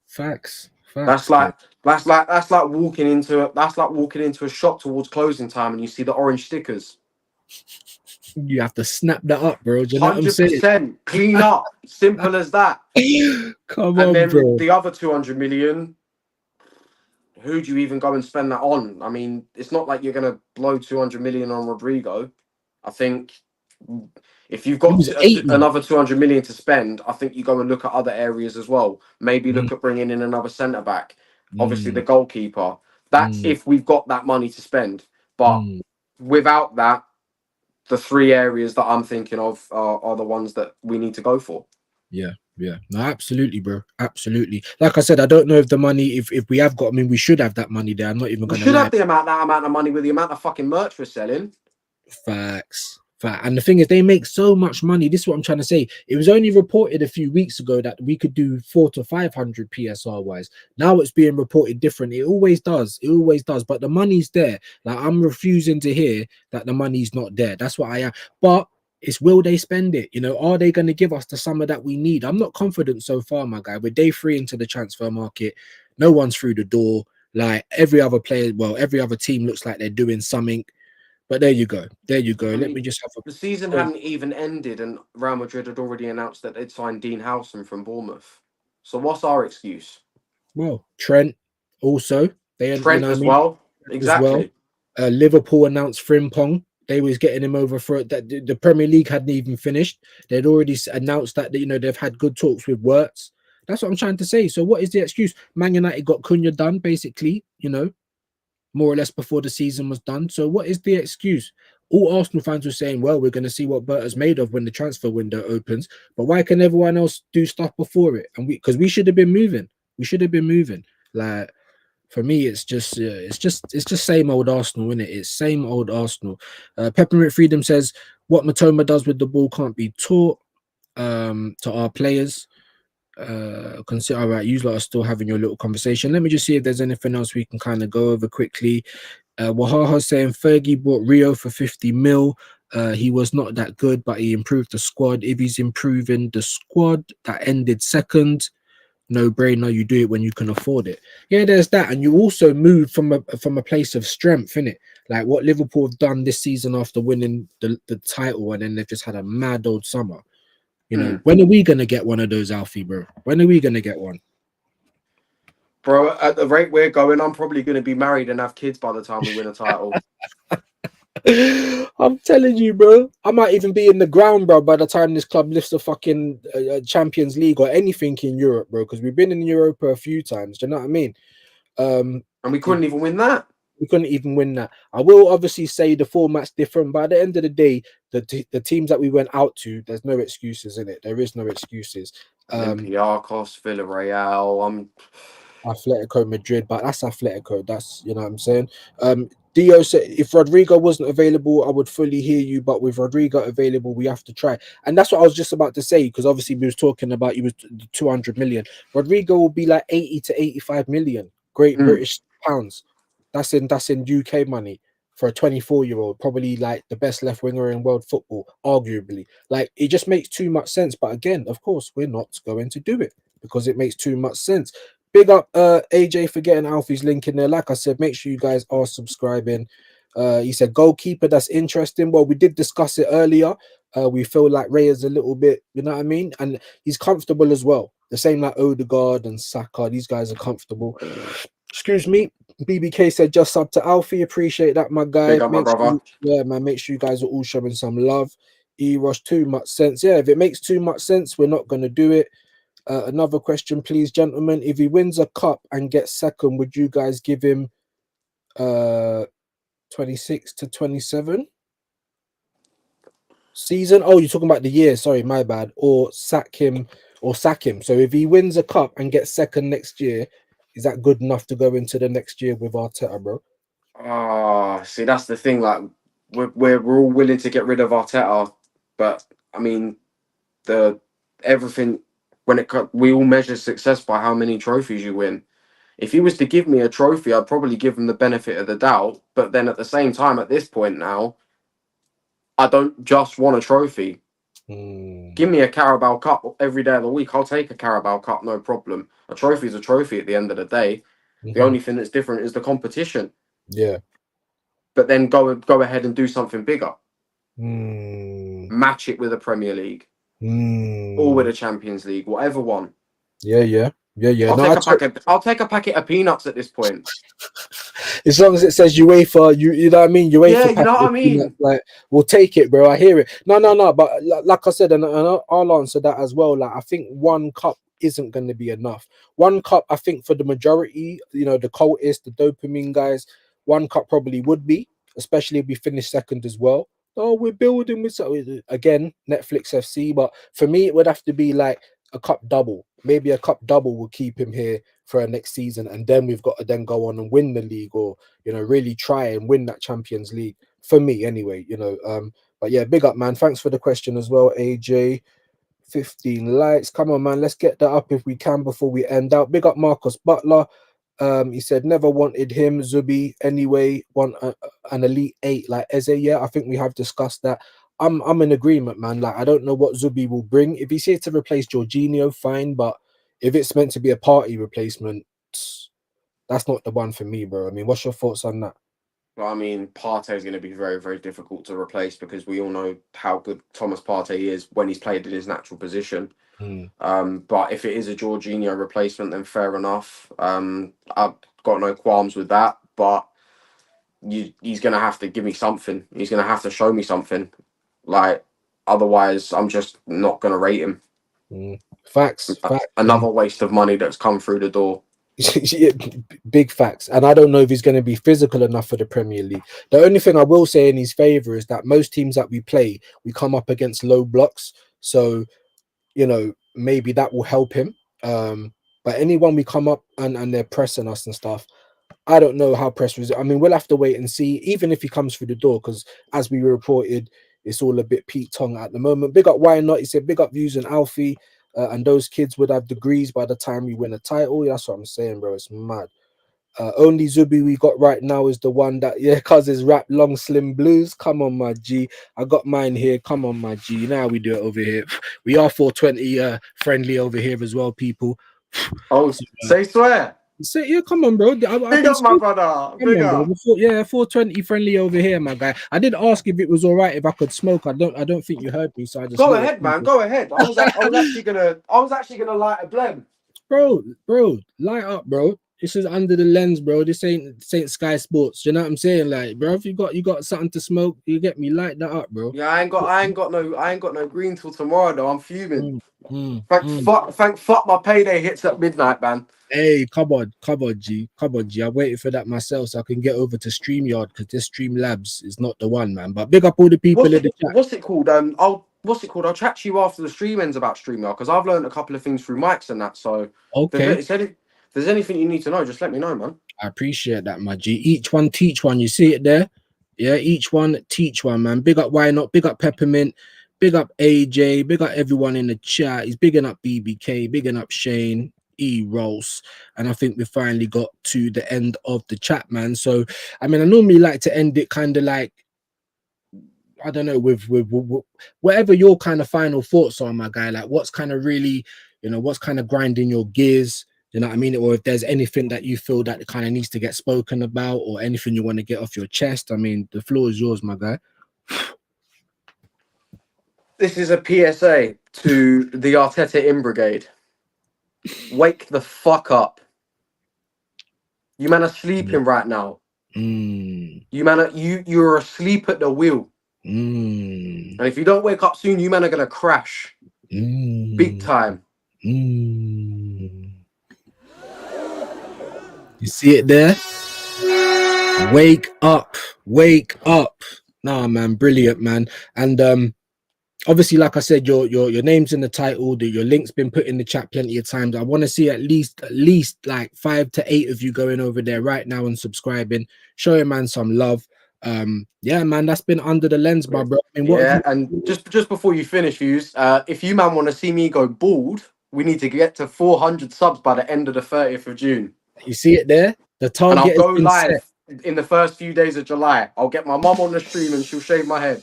Facts. That's like walking into a shop towards closing time and you see the orange stickers. You have to snap that up, bro. Do you know what I'm saying? 100% clean up, simple as that. Come and on, then bro. The other 200 million. Who do you even go and spend that on? I mean, it's not like you're going to blow 200 million on Rodrigo. I think if you've got another 200 million to spend, I think you go and look at other areas as well. Maybe look at bringing in another centre back. Obviously, the goalkeeper. That's if we've got that money to spend. But without that, the 3 areas that I'm thinking of are the ones that we need to go for. Yeah. No, absolutely, bro. Absolutely. Like I said, I don't know if the money, if we have got, I mean, we should have that money there. I'm not even going to should have that amount of money with the amount of fucking merch we're selling. Facts. And the thing is, they make so much money. This is what I'm trying to say. It was only reported a few weeks ago that we could do 400 to 500 PSR wise. Now it's being reported different. It always does. But the money's there. Like, I'm refusing to hear that the money's not there. That's what I am. But it's, will they spend it? Are they going to give us the summer that we need? I'm not confident so far, my guy. We're day 3 into the transfer market. No one's through the door. Like, every other player, every other team looks like they're doing something. But there you go. Let me just have the season hadn't even ended, and Real Madrid had already announced that they'd signed Dean Howson from Bournemouth. So what's our excuse? Well, Trent also. They, Trent what I as mean, well. as well. Exactly. Liverpool announced Frimpong. They was getting him over for it. That the Premier League hadn't even finished. They'd already announced that they've had good talks with Wirtz. That's what I'm trying to say. So what is the excuse? Man United got Cunha done basically, more or less before the season was done. So what is the excuse? All Arsenal fans were saying, well, we're going to see what Berta's made of when the transfer window opens. But why can everyone else do stuff before it? And because we should have been moving. We should have been moving. Like, for me, it's just same old Arsenal, isn't it? It's same old Arsenal. Peppermint Freedom says what Matoma does with the ball can't be taught to our players. Consider all right, you lot are still having your little conversation. Let me just see if there's anything else we can kind of go over quickly. Wahaha saying Fergie bought Rio for 50 mil. He was not that good, but he improved the squad. If he's improving the squad that ended second, no brainer. You do it when you can afford it. Yeah, there's that, and you also move from a place of strength, innit? Like what Liverpool have done this season after winning the title, and then they've just had a mad old summer. When are we gonna get one of those, Alfie, bro? When are we gonna get one? Bro, at the rate we're going, I'm probably going to be married and have kids by the time we win a title. I'm telling you, bro. I might even be in the ground, bro, by the time this club lifts the fucking Champions League or anything in Europe, bro. Because we've been in Europa a few times. Do you know what I mean? And we couldn't even win that. We couldn't even win that. I will obviously say the format's different, but at the end of the day, the teams that we went out to, there's no excuses in it. There is no excuses. Olympiacos, Villarreal, Atletico Madrid, but that's Atletico. That's what I'm saying. Dio said if Rodrigo wasn't available, I would fully hear you, but with Rodrigo available, we have to try. And that's what I was just about to say, because obviously we was talking about he was 200 million. Rodrigo will be like 80 to 85 million Great British pounds. That's in UK money for a 24-year-old, probably like the best left winger in world football, arguably. Like it just makes too much sense. But again, of course, we're not going to do it because it makes too much sense. Big up AJ for getting Alfie's link in there. Like I said, make sure you guys are subscribing. He said goalkeeper, that's interesting. Well, we did discuss it earlier. We feel like Ray is a little bit, you know what I mean? And he's comfortable as well. The same like Odegaard and Saka. These guys are comfortable. Excuse me. BBK said just sub to Alfie. Appreciate that, my guy. Big up, my brother. Yeah, man. Make sure you guys are all showing some love. Erosh, too much sense. Yeah, if it makes too much sense, we're not going to do it. Another question, please, gentlemen. If he wins a cup and gets second, would you guys give him 26 to 27 season? Oh, you're talking about the year. Sorry, my bad. Or sack him. So if he wins a cup and gets second next year, is that good enough to go into the next year with Arteta, bro? See, that's the thing. Like, we're all willing to get rid of Arteta, but I mean, everything we all measure success by how many trophies you win. If he was to give me a trophy, I'd probably give him the benefit of the doubt. But then at the same time, at this point now, I don't just want a trophy. Give me a Carabao Cup every day of the week. I'll take a Carabao Cup, no problem. A trophy is a trophy at the end of the day. The only thing that's different is the competition. Yeah. But then go ahead and do something bigger. Match it with a Premier League. Or with a Champions League, whatever one. Yeah. I'll take a packet of peanuts at this point. As long as it says UEFA, you know what I mean? UEFA, yeah, you know what I mean? Peanuts, like, we'll take it, bro. I hear it. No. But like I said, and I'll answer that as well. Like, I think one cup isn't going to be enough. One cup, I think, for the majority, the cultists, the dopamine guys, one cup probably would be, especially if we finish second as well. Oh, we're building with again Netflix FC, but for me, it would have to be like a cup double. Maybe a cup double will keep him here for next season, and then we've got to then go on and win the league, or really try and win that Champions League. For me, anyway, But yeah, big up, man. Thanks for the question as well, AJ. 15 likes. Come on, man. Let's get that up if we can before we end out. Big up, Marcus Butler. He said never wanted him. Zubi anyway. Want an elite 8 like Eze. Yeah, I think we have discussed that. I'm in agreement, man. Like, I don't know what Zubi will bring. If he's here to replace Jorginho, fine. But if it's meant to be a party replacement, that's not the one for me, bro. I mean, what's your thoughts on that? Well, I mean, Partey is going to be very, very difficult to replace because we all know how good Thomas Partey is when he's played in his natural position. But if it is a Jorginho replacement, then fair enough. got no qualms with that. But he's gonna have to give me something. He's gonna have to show me something. Like, otherwise, I'm just not gonna rate him. Facts. Another waste of money that's come through the door. Yeah, big facts. And I don't know if he's going to be physical enough for the Premier League. The only thing I will say in his favour is that most teams that we play, we come up against low blocks. So, you know, maybe that will help him. But anyone we come up and they're pressing us and stuff, I don't know how press resist. I mean, we'll have to wait and see, even if he comes through the door, because as we reported, it's all a bit Pete Tong at the moment. Big up Why Not? He said, big up Views and Alfie. And those kids would have degrees by the time we win a title. That's what I'm saying, bro. It's mad. Only Zubi we got right now is the one that, yeah, cause it's rap long slim blues. Come on, my G. I got mine here. Come on, my G. Now we do it over here. We are 420 friendly over here as well, people. Oh, say swear. Say, yeah, come on, bro. Big up, my brother. Big up. Yeah, 420 friendly over here, my guy. I did ask if it was all right if I could smoke. I don't think you heard me, so I just go ahead, man. Go ahead. I was actually gonna light a blend. Bro, light up, bro. This is under the lens, bro. This ain't Sky Sports. You know what I'm saying? Like, bro, if you got something to smoke, you get me, light that up, bro. Yeah, I ain't got no green till tomorrow though. I'm fuming. Thank fuck my payday hits at midnight, man. Hey, come on, G. I'm waiting for that myself so I can get over to StreamYard because this Streamlabs is not the one, man. But big up all the people in the chat. What's it called? I'll chat to you after the stream ends about StreamYard because I've learned a couple of things through mics and that. So okay. If there's anything you need to know, just let me know, man. I appreciate that, my G. Each one teach one. You see it there? Yeah, each one teach one, man. Big up Why Not? Big up Peppermint. Big up AJ. Big up everyone in the chat. He's bigging up BBK. Bigging up Shane. Rose, and I think we finally got to the end of the chat, man. So I mean, I normally like to end it kind of like, I don't know, with whatever your kind of final thoughts are, my guy. Like, what's kind of really, you know, what's kind of grinding your gears, you know what I mean? Or if there's anything that you feel that kind of needs to get spoken about, or anything you want to get off your chest. I mean, the floor is yours, my guy. This is a PSA to the Arteta in brigade. Wake the fuck up. You man are sleeping right now. You man you're asleep at the wheel. And if you don't wake up soon, you man are gonna crash. Big time. You see it there? Wake up. Nah, man, brilliant, man. And obviously, like I said, your name's in the title, your link's been put in the chat plenty of times. I want to see at least like 5 to 8 of you going over there right now and subscribing, showing man some love. Yeah, man, that's been Under the Lens, my bro. I mean, and just before you finish, Views, if you man want to see me go bald, we need to get to 400 subs by the end of the 30th of June. You see it there? The target. And I'll go live in the first few days of July. I'll get my mum on the stream and she'll shave my head.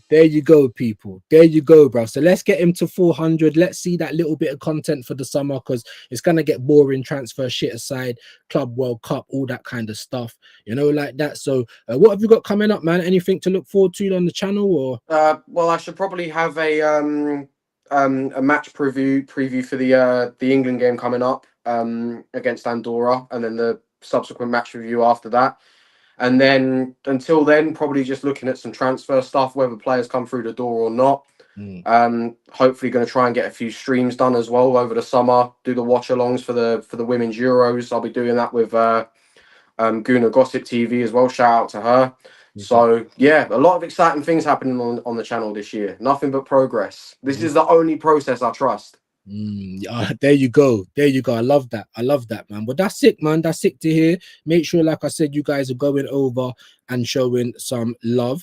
There you go, people. There you go, bro. So let's get him to 400. Let's see that little bit of content for the summer, because it's gonna get boring. Transfer shit aside, Club World Cup, all that kind of stuff, you know, like that. So what have you got coming up, man? Anything to look forward to on the channel? Or well, I should probably have a match preview for the England game coming up against Andorra, and then the subsequent match review after that. And then until then, probably just looking at some transfer stuff, whether players come through the door or not. Hopefully going to try and get a few streams done as well over the summer, do the watch alongs for the women's Euros. I'll be doing that with Guna Gossip TV as well. Shout out to her. So yeah, a lot of exciting things happening on the channel this year. Nothing but progress. This is the only process I trust. There you go. I love that, man. But that's sick, man. That's sick to hear. Make sure, like I said, you guys are going over and showing some love.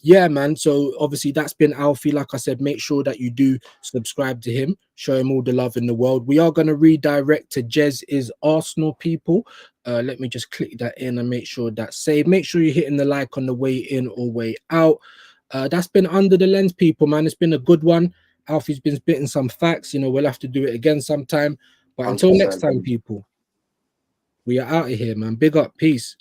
Yeah, man. So obviously that's been Alfie. Like I said, make sure that you do subscribe to him, show him all the love in the world. We are going to redirect to Jez is Arsenal, people. Let me just click that in and make sure that's saved. Make sure you're hitting the like on the way in or way out. That's been Under the Lens, people, man. It's been a good one. Alfie's been spitting some facts. You know, we'll have to do it again sometime. But until next time, people, we are out of here, man. Big up. Peace.